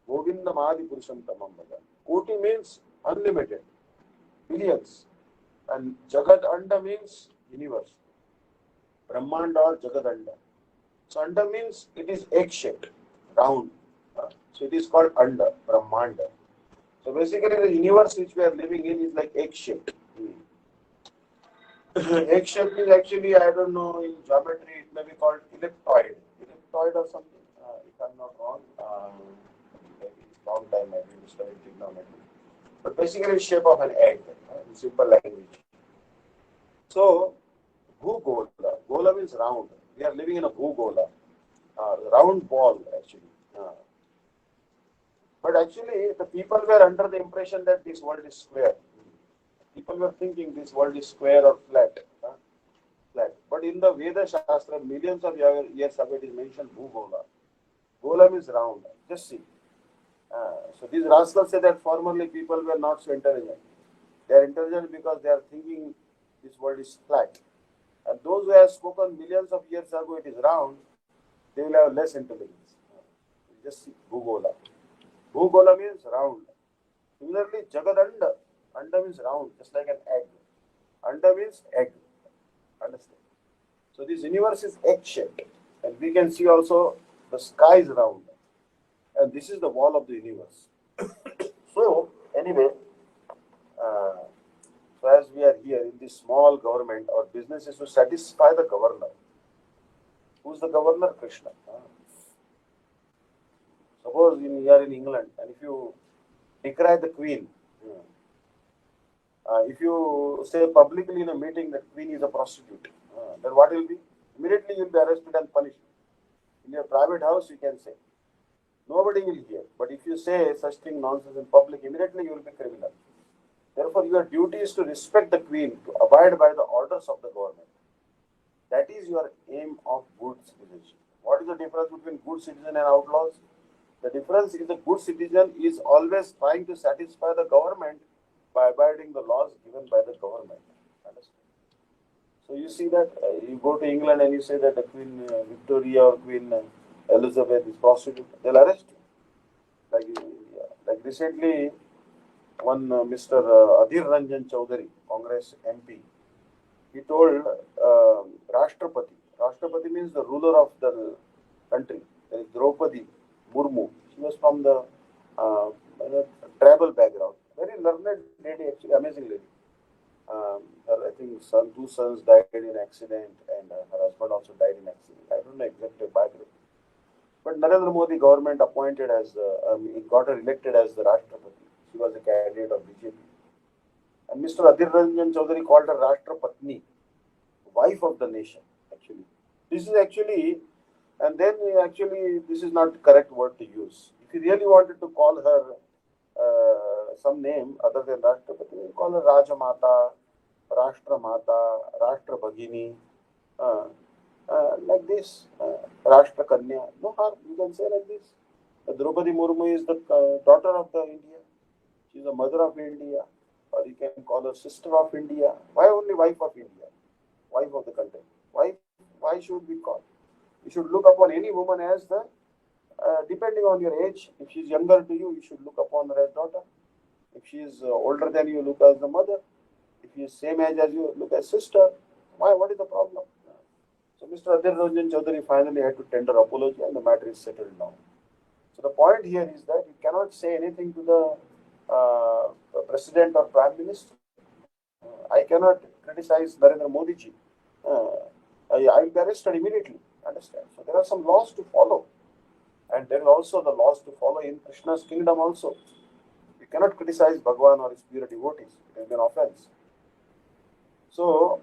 Govindam Adi Purusham Tamam Bhajan. Koti means unlimited, billions. And Jagadanda means universe. Brahmanda or Jagadanda. So Anda means it is egg-shaped, round. So it is called Anda, Brahmanda. So basically the universe which we are living in is like egg-shaped. Egg-shaped is actually, I don't know, in geometry it may be called elliptoid. Elliptoid or something, if I'm not wrong. Maybe it's long time I've been studying trigonometry. But basically it's shape of an egg, in simple language. So, Bhugola. Gola means round. We are living in a Bhugola. Round ball actually. But actually the people were under the impression that this world is square. People were thinking this world is square or flat. Flat. But in the Veda Shastra, millions of years ago, it is mentioned Bhugola. Gola means round. Just see. So these rascals say that formerly people were not so intelligent. They are intelligent because they are thinking this world is flat. And those who have spoken millions of years ago, it is round, they will have less intelligence. Just see Bhugola. Bhugola means round. Similarly, Jagadanda. Anda means round, just like an egg. Anda means egg. Understand? So this universe is egg-shaped. And we can see also the sky is round. And this is the wall of the universe. So, anyway, so as we are here in this small government, our business is to satisfy the governor. Who's the governor? Krishna. Suppose you are in England and if you decry the Queen, if you say publicly in a meeting that Queen is a prostitute, then what will be? Immediately you will be arrested and punished. In your private house you can say. Nobody will hear. But if you say such thing nonsense in public, immediately you will be criminal. Therefore, your duty is to respect the Queen, to abide by the orders of the government. That is your aim of good citizenship. What is the difference between good citizen and outlaws? The difference is the good citizen is always trying to satisfy the government by abiding the laws given by the government. Understand? So you see that you go to England and you say that the Queen Victoria or Queen Elizabeth is prostitute, they'll arrest you. Like recently, one Mr. Adhir Ranjan Chaudhary, Congress MP, he told Rashtrapati. Rashtrapati means the ruler of the country. There is Draupadi Murmu. She was from the tribal background. Very learned lady, actually, amazing lady. Her, I think, two sons died in accident, and her husband also died in accident. I don't know exactly background. But Narendra Modi government appointed as he got her elected as the Rashtrapati. She was a candidate of BJP. And Mr. Adhir Ranjan Chaudhary called her Rashtrapatni, wife of the nation, actually. This is actually, and then actually, this is not the correct word to use. If you really wanted to call her some name other than Rashtrapati, you call her Rajamata, Rashtramata, Rashtrabhagini, like this, Rashtrakanya. No harm, you can say like this. Draupadi Murmu is the daughter of the India. She is the mother of India. Or you can call her sister of India. Why only wife of India? Wife of the country. Why should we call? You should look upon any woman as the, depending on your age, if she is younger to you, you should look upon her as daughter. If she is older than you, look as the mother. If she is same age as you, look as sister. Why? What is the problem? So Mr. Adhir Ranjan Chaudhary finally had to tender apology and the matter is settled now. So the point here is that you cannot say anything to the president or prime minister. I cannot criticize Narendra Modi ji. I will be arrested immediately. Understand? So there are some laws to follow. And there is also the laws to follow in Krishna's kingdom also. You cannot criticize Bhagwan or his pure devotees. It is an offense. So,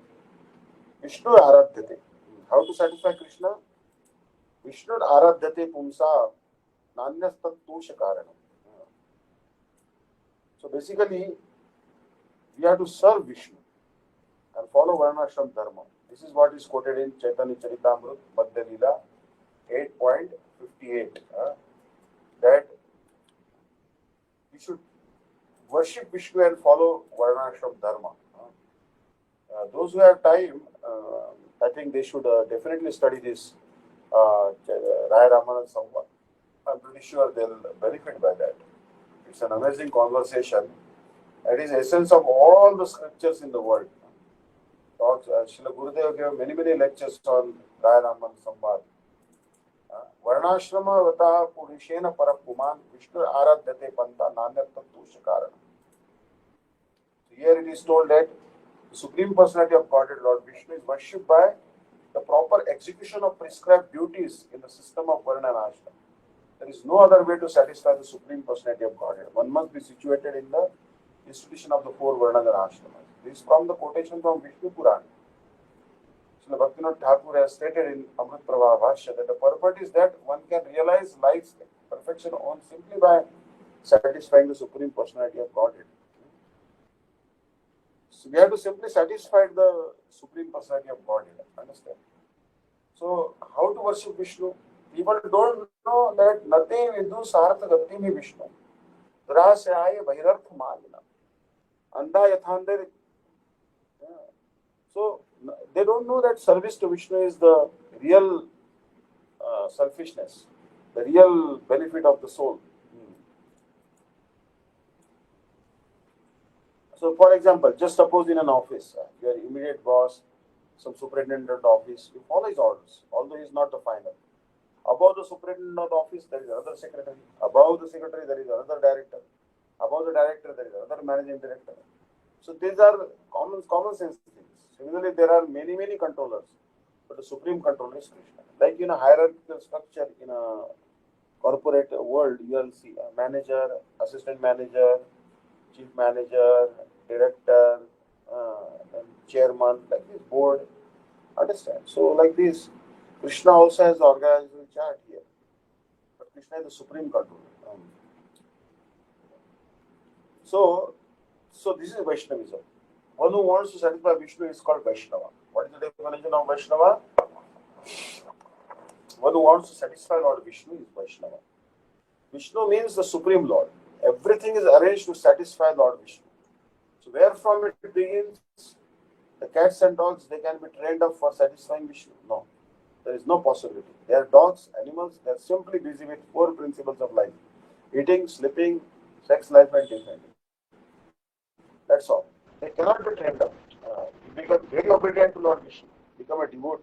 Vishnu Aradhyate. How to satisfy Krishna? Vishnu Aradhyate Pumsa Nanyastat Tusha Karanam. So basically, we have to serve Vishnu and follow Varnashram Dharma. This is what is quoted in Chaitanya Charitamrita Madhya Leela 8.58. That we should worship Vishnu and follow Varnashram Dharma. Those who have time, I think they should definitely study this Raya Ramanand Samvat. I'm pretty sure they'll benefit by that. It's an amazing conversation. It is the essence of all the scriptures in the world. Srila Gurudev gave many lectures on Raya Ramanand Samvat. Varnashrama Vata Purishena Parapuman Vishnu Aradhyate Panta Nanyattattu Shakaranam. Here it is told that the Supreme Personality of Godhead, Lord Vishnu, is worshipped by the proper execution of prescribed duties in the system of Varna and Ashram. There is no other way to satisfy the Supreme Personality of Godhead. One must be situated in the institution of the four Varnas and Ashramas. This is from the quotation from Vishnu Puran. Srila Bhaktivinoda Thakur has stated in Amrit Prabha Bhashya that the purport is that one can realize life's perfection only simply by satisfying the Supreme Personality of Godhead. So we have to simply satisfy the Supreme Personality of Godhead. Understand? So how to worship Vishnu? People don't know that nothing vidu sartha gati me Vishnu. Rasa aaye bhairarth malina. Anda yathandar. So they don't know that service to Vishnu is the real selfishness, the real benefit of the soul. So, for example, just suppose in an office, your immediate boss, some superintendent of the office, you follow his orders, although he is not the final. Above the superintendent of the office, there is another secretary. Above the secretary, there is another director. Above the director, there is another managing director. So these are common sense things. Similarly, there are many controllers, but the supreme controller is Krishna. Like in a hierarchical structure in a corporate world, you will see a manager, assistant manager, chief manager, director, and chairman, like this board. Understand? So, like this, Krishna also has the organizational chart here, but Krishna is the supreme controller. So this is Vaishnavism. One who wants to satisfy Vishnu is called Vaishnava. What is the definition of Vaishnava? One who wants to satisfy Lord Vishnu is Vaishnava. Vishnu means the Supreme Lord. Everything is arranged to satisfy Lord Vishnu. So where from it begins? The cats and dogs, they can be trained up for satisfying Vishnu. No. There is no possibility. They are dogs, animals, they are simply busy with four principles of life. Eating, sleeping, sex life and defending. That's all. They cannot be trained up. You become very obedient to Lord Vishnu. Become a devotee.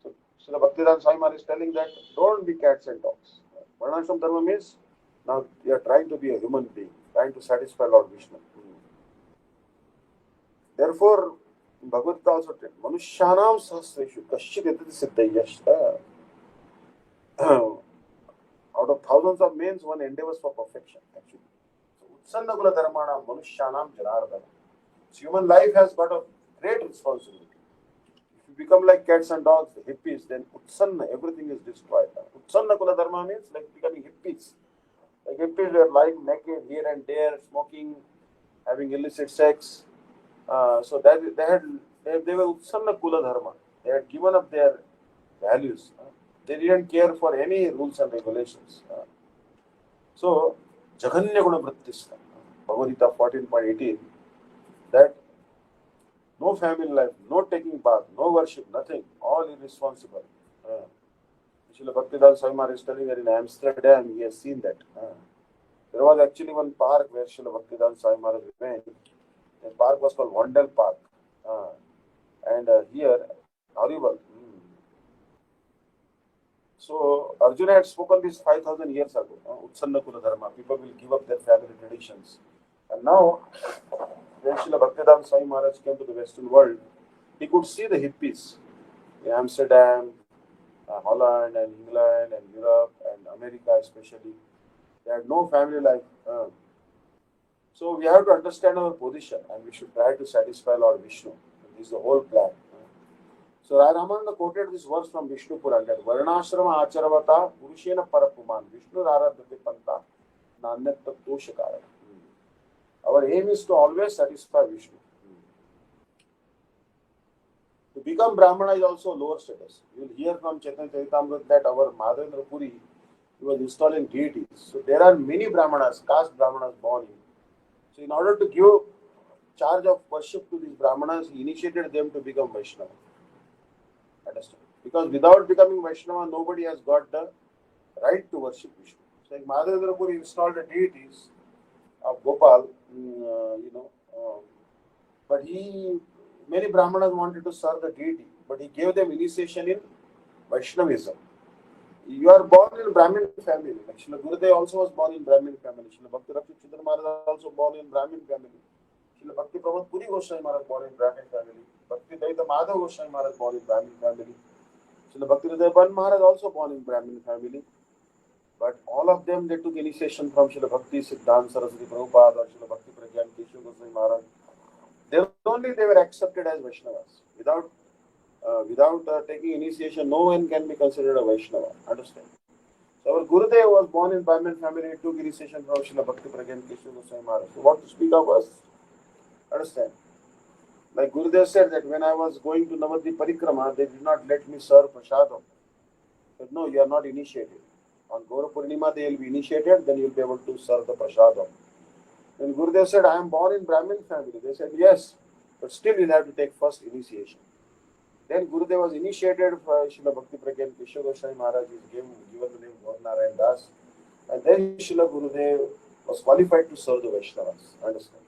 So the Bhakti-Vidanta Swami Maharaj is telling that don't be cats and dogs. Varnashram Dharma means now you are trying to be a human being, trying to satisfy Lord Vishnu. Therefore, Bhagavad-Gita also tells, Manushyanam sahasreshu kasyit yatati siddhayashta. Out of thousands of men, one endeavors for perfection, actually. So, Utsanna Kula Dharmana Manushyanam Janardana. So, human life has got a great responsibility. If you become like cats and dogs, the hippies, then Utsanna, everything is destroyed. Utsanna Kula Dharma means like becoming hippies. Like hippies were lying naked here and there, smoking, having illicit sex. So that they were Utsanna Kula Dharma. They had given up their values. They didn't care for any rules and regulations. So, Jaganya Guna Vrittista, Bhagavad-Gita 14.18, that no family life, no taking bath, no worship, nothing, all irresponsible. Srila Bhakti-Vidanta Swami Maharaj is telling that in Amsterdam, he has seen that. There was actually one park where Srila Bhakti-Vidanta Swami Maharaj went. The park was called Wandel Park. And here, horrible. So Arjuna had spoken this 5,000 years ago. Utsanna Kula Dharma. People will give up their family traditions. And now, when Srila Bhaktivedanta Swami Maharaj came to the Western world, he could see the hippies in Amsterdam, Holland, and England, and Europe, and America especially. They had no family life. So we have to understand our position, and we should try to satisfy Lord Vishnu. This is the whole plan. So Ramananda quoted this verse from Vishnu Puran that Varnashrama Acharavata Purushena Parapuman Vishnu Aradhate Panta Nanyata Toshakara. Our aim is to always satisfy Vishnu. To become Brahmana is also a lower status. You will hear from Chaitanya Charitamrita that our Madhavendra Puri, he was installing deities. So there are many Brahmanas, caste Brahmanas born in. So in order to give charge of worship to these Brahmanas, he initiated them to become Vaishnava. Understand? Because without becoming Vaishnava, nobody has got the right to worship Vishnu. So like Madhavendra Puri installed the deities of Gopal, but many Brahmanas wanted to serve the deity, but he gave them initiation in Vaishnavism. You are born in Brahmin family. Like Srila Gurudev also was born in Brahmin family. Srila Bhakti Rakshit Maharaj also born in Brahmin family. Srila Bhakti Pramod Puri Goswami Maharaj born in Brahmin family. Bhakti Daivata Madhav Goswami Maharaj born in Brahmin family. Srila Bhakti Daivata Maharaj also born in Brahmin family. But all of them, they took initiation from Srila Bhakti Siddhanta Saraswati Prabhupada or Srila Bhakti Pragyan Keshav Goswami Maharaj. Then only they were accepted as Vaishnavas. Without taking initiation, no one can be considered a Vaishnava. Understand? So our Gurudev was born in Brahmin family and took initiation from Srila Bhakti Pragyan Keshav Goswami Maharaj. So what to speak of us? Understand? Like Gurudev said that when I was going to Navadvip Parikrama, they did not let me serve Prasadam. Said, no, you are not initiated. On Gaura Purnima, they will be initiated, then you will be able to serve the Prasadam. When Gurudev said, I am born in Brahmin family, they said, yes, but still you have to take first initiation. Then Gurudev was initiated for Srila Bhakti Pragyan Keshav Goswami Maharaj is given the name Gaur Das. And then Srila Gurudev was qualified to serve the Vaishnavas. Understand?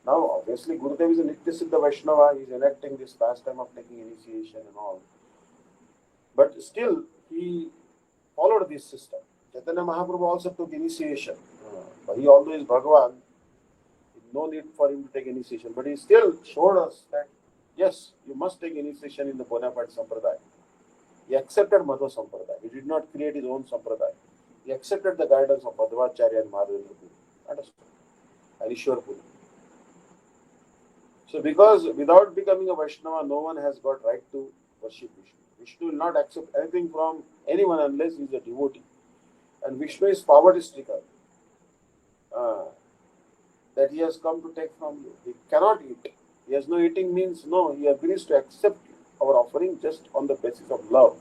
Now, obviously, Gurudev is a Nitya Siddha Vaishnava. He is enacting this pastime of taking initiation and all. But still, he followed this system. Chaitanya Mahaprabhu also took initiation. But he, although is Bhagavan, no need for him to take initiation. But he still showed us that, yes, you must take initiation in the bona fide Sampradaya. He accepted Madhva Sampradaya. He did not create his own Sampradaya. He accepted the guidance of Madhvacharya and Madhavendra Puri. Understand? And Ishwar Puri. So because without becoming a Vaishnava, no one has got right to worship Vishnu. Vishnu will not accept anything from anyone unless he is a devotee. And Vishnu is poverty-stricken. That he has come to take from you. He cannot eat. He has no eating means no. He agrees to accept our offering just on the basis of love.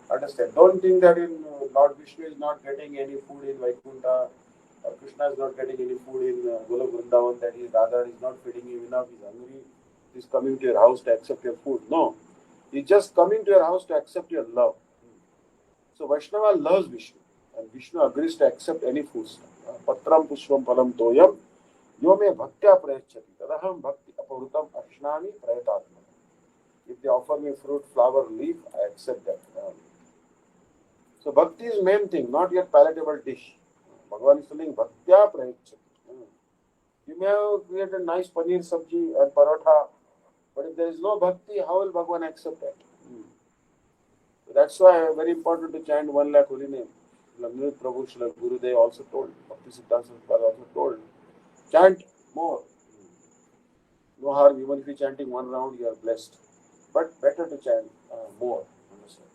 Understand? Don't think that in Lord Vishnu is not getting any food in Vaikuntha, or Krishna is not getting any food in Golok Vrindavan, that his Radha is not feeding him enough, he's hungry, he's coming to your house to accept your food. No. He's just coming to your house to accept your love. So Vaishnava loves Vishnu, and Vishnu agrees to accept any food. Patram pushvam palam toyam yome bhaktya prayachati tadaham bhakti apavrutam ashnami prayatatma. If they offer me fruit, flower, leaf, I accept that. So bhakti is main thing, not your palatable dish. Bhagavan is telling bhaktya prayachati. You may have created nice paneer sabji and parotha, but if there is no bhakti, how will Bhagavan accept it? So that's why very important to chant 1 lakh holy name. Srila Prabhu, Srila Gurudev also told, Bhakti Siddhanta Saraswati also told, chant more. No harm, even if you are chanting 1 round, you are blessed. But better to chant more. Understand?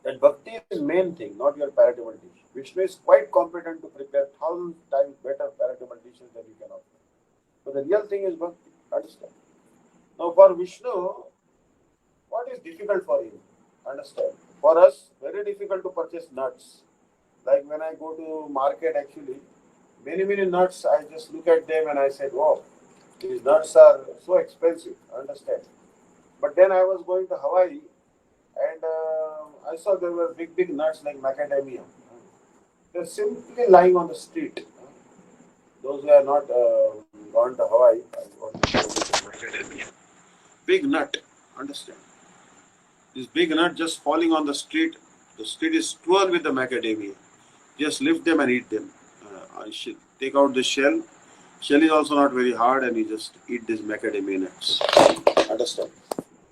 That bhakti is main thing, not your palatable dish. Vishnu is quite competent to prepare 1,000 times better palatable dishes than you can offer. But the real thing is bhakti. Understand? Now for Vishnu, what is difficult for him? Understand? For us, very difficult to purchase nuts. Like when I go to market, actually, many nuts, I just look at them and I said, wow, these nuts are so expensive. Understand? But then I was going to Hawaii and I saw there were big nuts like macadamia. They're simply lying on the street. Those who are not gone to Hawaii, I want to show you macadamia. big nut. Understand? This big nut just falling on the street. The street is strewn with the macadamia. Just lift them and eat them. I should take out the shell. Shell is also not very hard, and you just eat these macadamia nuts. Understand?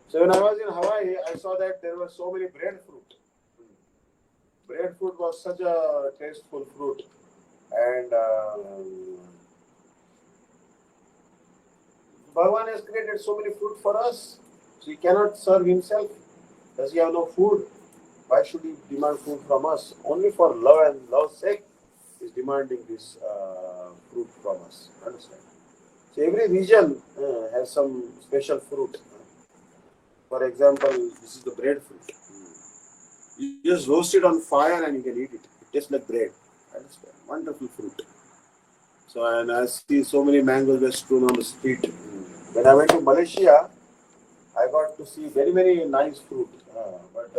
So when I was in Hawaii, I saw that there were so many breadfruit. Breadfruit was such a tasteful fruit, and Bhagavan has created so many fruit for us, so he cannot serve himself. Does he have no food? Why should he demand food from us? Only for love and love's sake, he is demanding this fruit from us. Understand? So every region has some special fruit. For example, this is the breadfruit. You just roast it on fire and you can eat it. It tastes like bread. Understand? Wonderful fruit. So, and I see so many mangoes were strewn on the street. When I went to Malaysia, I got to see very many nice fruit. But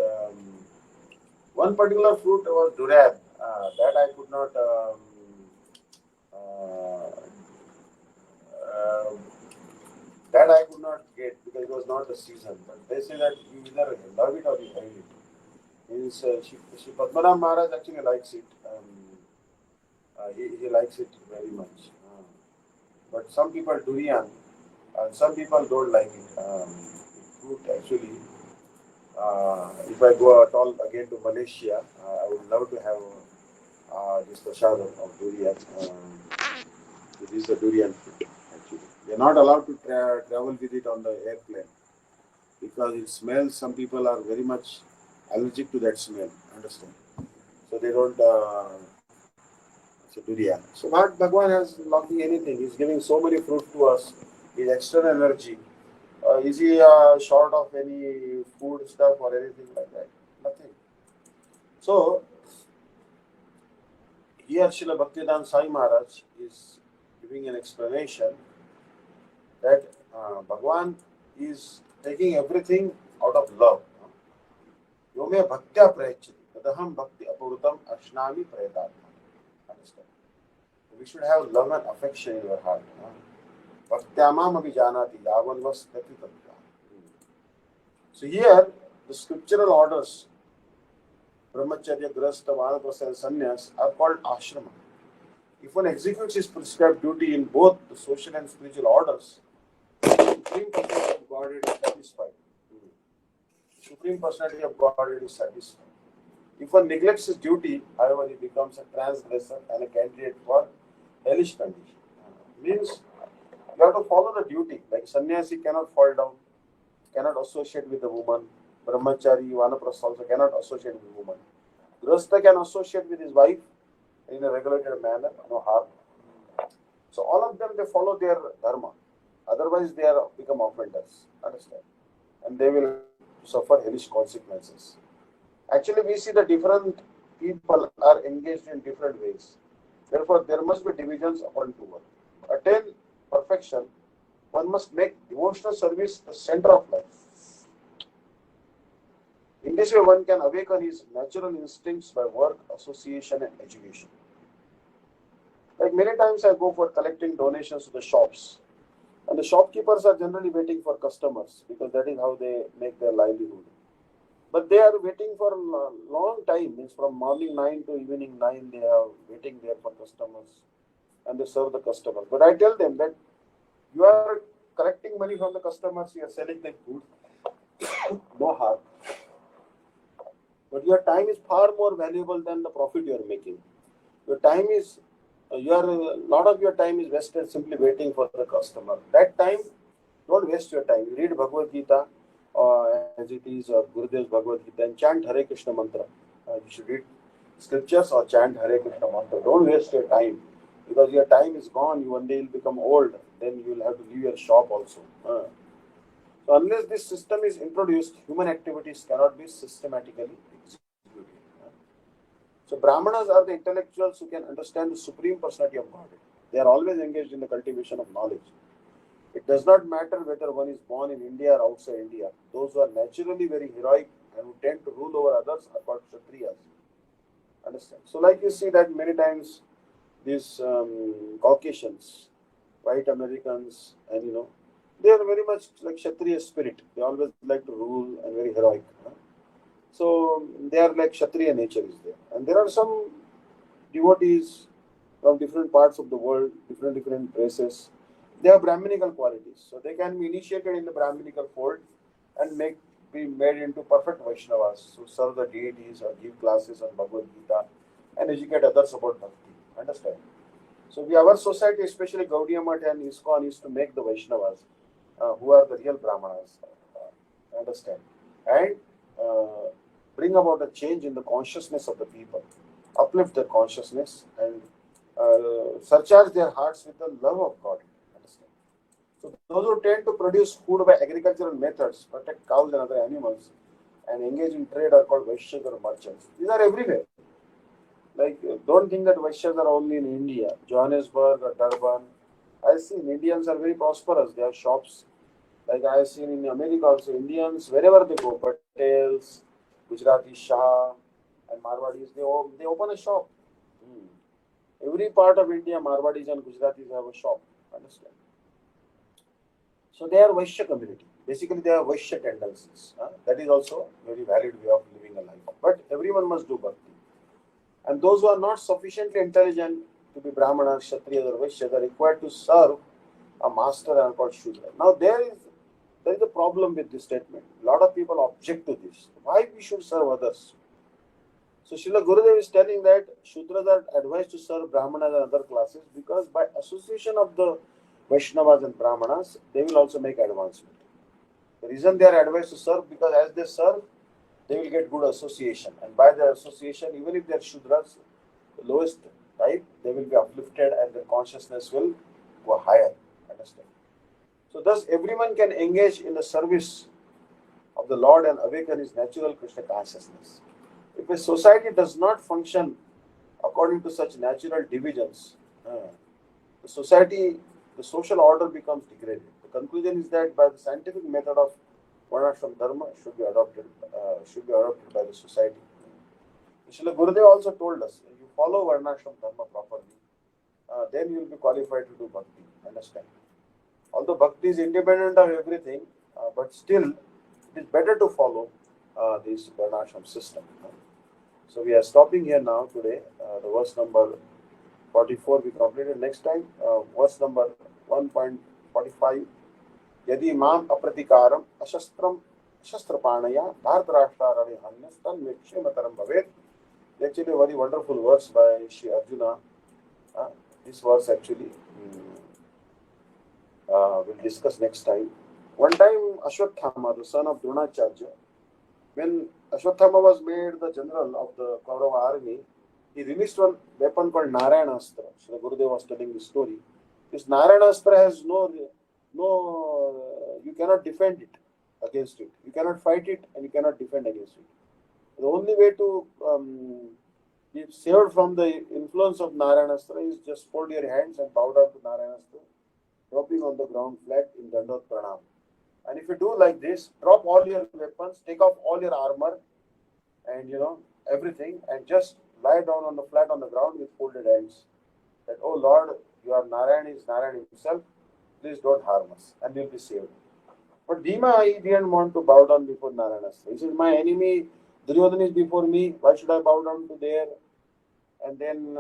one particular fruit was durab. That I could not. That I could not get because it was not the season. But they say that you either love it or you hate it. Means Padmanabh Maharaj actually likes it. He likes it very much. But some people durian, some people don't like it. Fruit actually. If I go at all again to Malaysia, I would love to have this prasad of durian. This is the durian fruit actually. They are not allowed to travel with it on the airplane because it smells. Some people are very much allergic to that smell. Understand? So they don't. Durian. So not Bhagwan has lacking anything. He's giving so many fruit to us. His external energy. Is he short of any food stuff or anything like that? Nothing. So here Srila Bhakti-Vedanta Sai Maharaj is giving an explanation that Bhagwan is taking everything out of love. Yome bhaktya prayachati tadaham bhakti apurtam ashnami prayatatma. Understand? We should have love and affection in your heart. Bhaktyamam abhijanati yavan vasthati tatva. So here, the scriptural orders, brahmacharya, grasta, vanaprastha and sannyas are called ashrama. If one executes his prescribed duty in both the social and spiritual orders, the Supreme Personality of Godhead is satisfied. The Supreme Personality of Godhead is satisfied. If one neglects his duty, however, he becomes a transgressor and a candidate for hellish condition. Means you have to follow the duty. Like sannyasi cannot fall down, cannot associate with a woman. Brahmachari, vanaprastha also cannot associate with a woman. Grasta can associate with his wife in a regulated manner, no harm. So all of them, they follow their dharma. Otherwise, they are become offenders. Understand? And they will suffer hellish consequences. Actually, we see the different people are engaged in different ways. Therefore, there must be divisions according to work. Attain perfection, one must make devotional service the center of life. In this way, one can awaken his natural instincts by work, association, and education. Like many times, I go for collecting donations to the shops, and the shopkeepers are generally waiting for customers because that is how they make their livelihood. But they are waiting for a long time, means from morning 9 to evening 9, they are waiting there for customers and they serve the customers. But I tell them that you are collecting money from the customers, you are selling them food, no harm. But your time is far more valuable than the profit you are making. Your time is, a lot of your time is wasted simply waiting for the customer. That time, don't waste your time. You read Bhagavad-Gita as it is, or Gurudev's Bhagavad-Gita, and chant Hare Krishna mantra. You should read scriptures or chant Hare Krishna mantra. Don't waste your time. Because your time is gone, you one day will become old. Then you will have to leave your shop also. So unless this system is introduced, human activities cannot be systematically executed. So Brahmanas are the intellectuals who can understand the Supreme Personality of Godhead. They are always engaged in the cultivation of knowledge. It does not matter whether one is born in India or outside India. Those who are naturally very heroic and who tend to rule over others are called Kshatriyas. Understand? So like you see that many times these Caucasians, white Americans, and They are very much like Kshatriya spirit. They always like to rule and very heroic. So they are like Kshatriya nature is there. And there are some devotees from different parts of the world, different races. They have Brahminical qualities. So they can be initiated in the Brahminical fold and be made into perfect Vaishnavas. So serve the deities or give classes on Bhagavad Gita and educate others about Bhakti. Understand? So our society, especially Gaudiya Math and ISKCON, is to make the Vaishnavas who are the real Brahmanas. Understand? And uh, bring about a change in the consciousness of the people, uplift their consciousness, and surcharge their hearts with the love of God. Understand? So those who tend to produce food by agricultural methods, protect cows and other animals, and engage in trade are called Vaishyas or merchants. These are everywhere. Like, don't think that Vaishyas are only in India, Johannesburg or Durban. I've seen Indians are very prosperous. They have shops. Like I've seen in America also, Indians, wherever they go, Patels, Gujarati Shah, and Marwadis, they open a shop. Every part of India, Marwadis and Gujaratis have a shop. Understand? So they are Vaishya community. Basically, they are Vaishya tendencies. That is also a very valid way of living a life. But everyone must do bhakti. And those who are not sufficiently intelligent to be Brahmanas, Kshatriyas, or Vaishyas are required to serve a master and called Shudra. Now there is a problem with this statement. A lot of people object to this. Why we should serve others? So Srila Gurudev is telling that Shudras are advised to serve Brahmanas and other classes because by association of the Vaishnavas and Brahmanas, they will also make advancement. The reason they are advised to serve because as they serve, they will get good association. And by their association, even if they are Shudras, the lowest type, they will be uplifted and their consciousness will go higher. Understand? So thus everyone can engage in the service of the Lord and awaken his natural Krishna consciousness. If a society does not function according to such natural divisions, the society, the social order becomes degraded. The conclusion is that by the scientific method of Varnashram Dharma should be adopted by the society. Srila Gurudev also told us, if you follow Varnashram Dharma properly, then you will be qualified to do bhakti. Understand? Although bhakti is independent of everything, but still it is better to follow this Varnashram system. So we are stopping here now today. The verse number 44 we completed. Next time, verse number 1.45. Yadi mam apratikaram ashastram shastrapanaya bharatarashtarani hanyastan vikshemataram bhavet. Actually, a very wonderful verse by Shri Arjuna. This verse actually we'll discuss next time. One time, Ashwathama, the son of Dronacharya, when Ashwathama was made the general of the Kaurava army, he released one weapon called Narayanastra. So Gurudev was telling the story. This Narayanastra has you cannot defend it against it. You cannot fight it and you cannot defend against it. The only way to be saved from the influence of Narayanastra is just fold your hands and bow down to Narayanastra, dropping on the ground flat in Dandot Pranam. And if you do like this, drop all your weapons, take off all your armor and everything, and just lie down on the flat on the ground with folded hands. That, oh Lord, you are Narayan, is Narayan himself, please don't harm us, and you'll be saved. But Bhima, he didn't want to bow down before Narayanastra. He said, my enemy Duryodhana is before me, why should I bow down to there? And then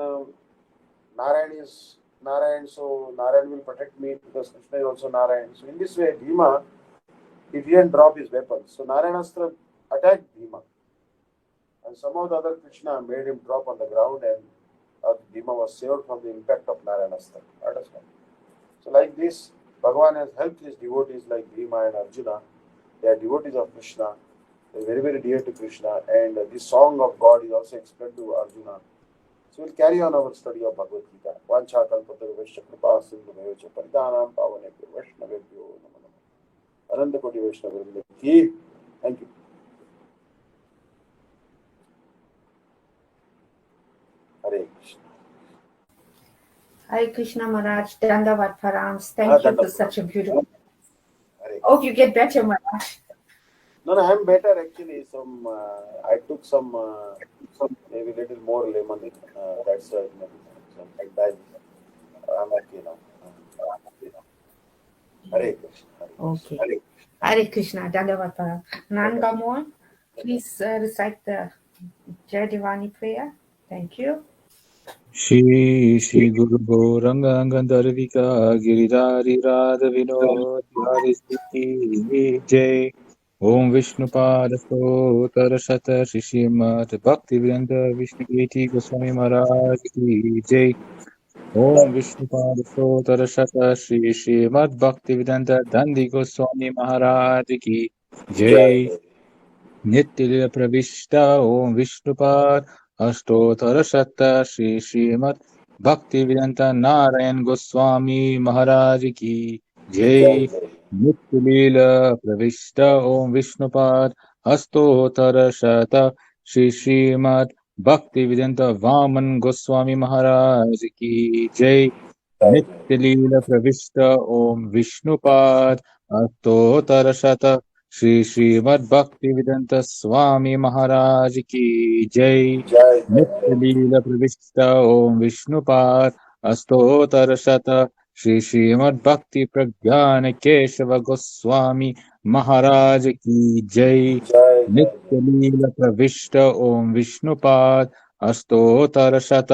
Narayan is Narayan, so Narayan will protect me because Krishna is also Narayan. So in this way, Bhima, he didn't drop his weapons. So Narayanastra attacked Bhima. And somehow the other Krishna made him drop on the ground, and Bhima was saved from the impact of Narayanastra. Understand? So like this, Bhagavan has helped his devotees like Bhima and Arjuna. They are devotees of Krishna. They are very, very dear to Krishna. And this song of God is also explained to Arjuna. So we'll carry on our study of Bhagavad-Gita. Vancha kalpataru vaishya kripa sindhu bhayocha paridanam pavanebhyo vaishnavebhyo namo namo. Ananda Koti Vaishnavavrinda ki. Thank you. Hare Krishna. Hare Krishna Maharaj, Dandavat Params. Thank you for such a beautiful. Hope you get better, Maharaj. No, I'm better actually. I took some maybe little more lemon. That's like that. I'm okay now. Hare Krishna. Okay. Hare Krishna. Dandavata. Nangamon, please recite the Jai Divani prayer. Thank you. Shri Shri Guru Gauranga Gandharvika Giridhari Radha Vinod Bihari Ki Jai Om Vishnu Pada Stotra Shata Shri Srimad Bhakti-Vidanta Vishnu Goswami Maharaj Ki Jai Om Vishnu Pada Stotra Shata Shri Srimad Bhakti-Vidanta Dandi Goswami Maharaj Ki Jai Jai Nitya Pravishta Om Vishnupad Ashtotar Shatta Shri Srimad Bhakti-Vedanta Narayan Goswami Maharaj Ki Jai Jai Jai. Nitya Pravishta Om Vishnupad Ashtotar Shatta Shri Srimad Bhakti-Vedanta Vaman Goswami Maharaj Ki Jai Jai Nitya Pravishta Om Vishnupad Ashtotar Shatta Shri Shrimad भक्ति वेदांत स्वामी महाराज की जय Jai नित्य लीला प्रविष्ट ओम विष्णुपाद अष्टोत्तर शत श्री श्रीमद् भक्ति प्रज्ञान केशव गोस्वामी महाराज की जय Jai Jai. नित्य लीला प्रविष्ट ओम विष्णुपाद अष्टोत्तर शत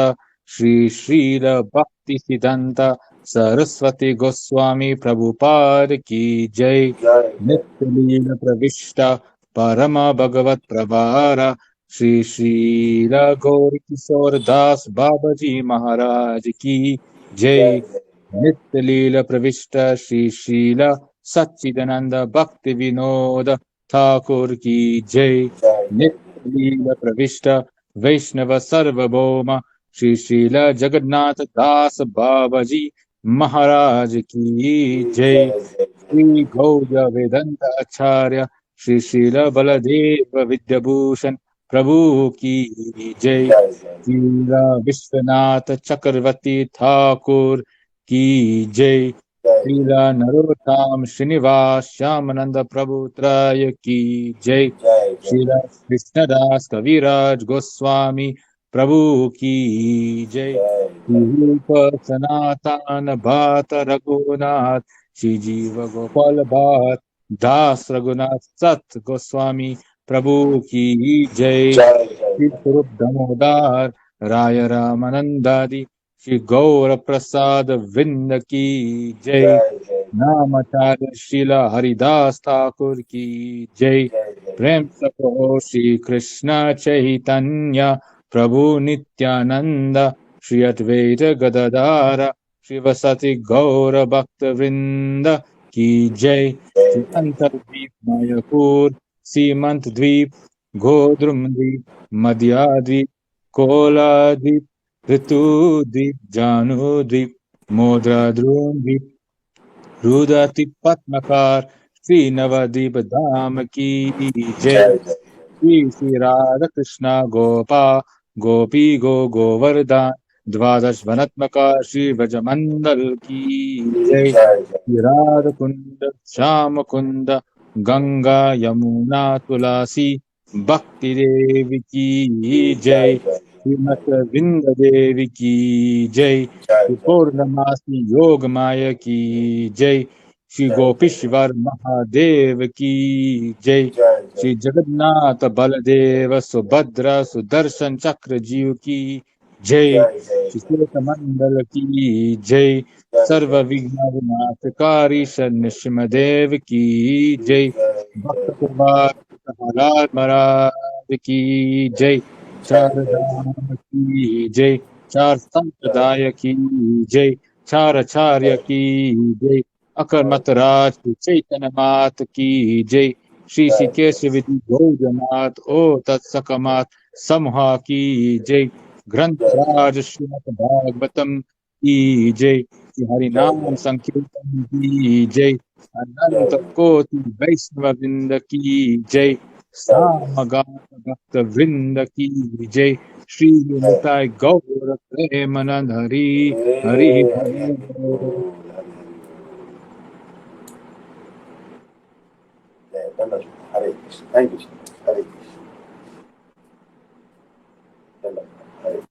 श्री श्रील भक्ति सिद्धांत सरस्वती गोस्वामी प्रभुपाद की जय Jai Jai. नित्यलीन प्रविष्टा परम भगवत प्रभार श्री श्रील गौर किशोर दास बाबाजी महाराज की जय Jai Jai. नित्यलील प्रविष्ट श्री श्रील सच्चिदानंद भक्ति विनोद ठाकुर की जय Jai Jai. नित्यलील प्रविष्ट वैष्णव सर्वभौम श्री श्रील जगन्नाथ दास बाबाजी महाराज की जय Jai Jai. श्री गौर वेदंत आचार्य श्री श्रील बलदेव विद्याभूषण प्रभु की जय Jai Jai. श्रीला विश्वनाथ चक्रवर्ती ठाकुर की जय Jai श्रीला नरोत्तम श्रीनिवास श्यामानंद प्रभु त्रय की जय Jai Jai. श्रीला कृष्णदास कविराज गोस्वामी प्रभु की जय Jai रूप सनातन भात रघुनाथ श्री जीव गोपाल भात दास रघुनाथ सत गोस्वामी प्रभु की जय Jai श्री स्वरूप दामोदर राय रामानंदादि श्री गौर प्रसाद विंद की जय Jai Jai. नामाचार्य शीला हरिदास ठाकुर की जय Jai Jai. प्रेम सको श्री कृष्ण चैतन्य प्रभु नित्यानंद श्री अद्वैत गदाधार शिवसति गौर भक्त वृंद की जय श्री अंतरद्वीप मायापुर सीमंत द्वीप गोद्रुम द्वीप मध्याद्वीप कोला द्वीप ऋतु द्वीप जानु द्वीप मोद्रा द्वीप रुदति पद्मकार श्री नवद्वीप धाम की जय Jai Jai. श्री श्री राधा कृष्ण गोपा गोपी गोवर्धन द्वादश वनात्मका श्री ब्रजमंडल की जय Jai Jai. श्री राधा कुंड श्याम कुंड गंगा यमुना तुलसी भक्ति देवी की जय Jai Jai. श्रीमत विंद देवी की जय Jai श्री Jai. पूर्णमासी योग माया की जय श्री Jai गोपीश्वर महादेव की जय Jai. श्री जगन्नाथ बलदेव सुभद्रा सुदर्शन चक्र जीव की जय Jai Jai. श्री श्वेत मंडल की जय सर्व विघ्न विनाशकारी शनिशिमदेव की जय भक्त प्रभात प्रहलाद महाराज की जय चार धाम की जय चार संप्रदाय की जय चार आचार्य की जय अकर्मत राज चैतन्य मात की जय श्री श्रीकेश विधि गौजनाथ ओ तत्सकमात समूहा की जय ग्रंथ राज श्रीमद भागवतम की जय श्री हरि नाम संकीर्तन की जय अनंत कोटि वैष्णव वृंद की जय सामगात भक्त वृंद की जय श्री निताय गौर प्रेमानंद हरि हरि बोल। Hare Krishna. Thank you, sir. Hare Krishna. Hare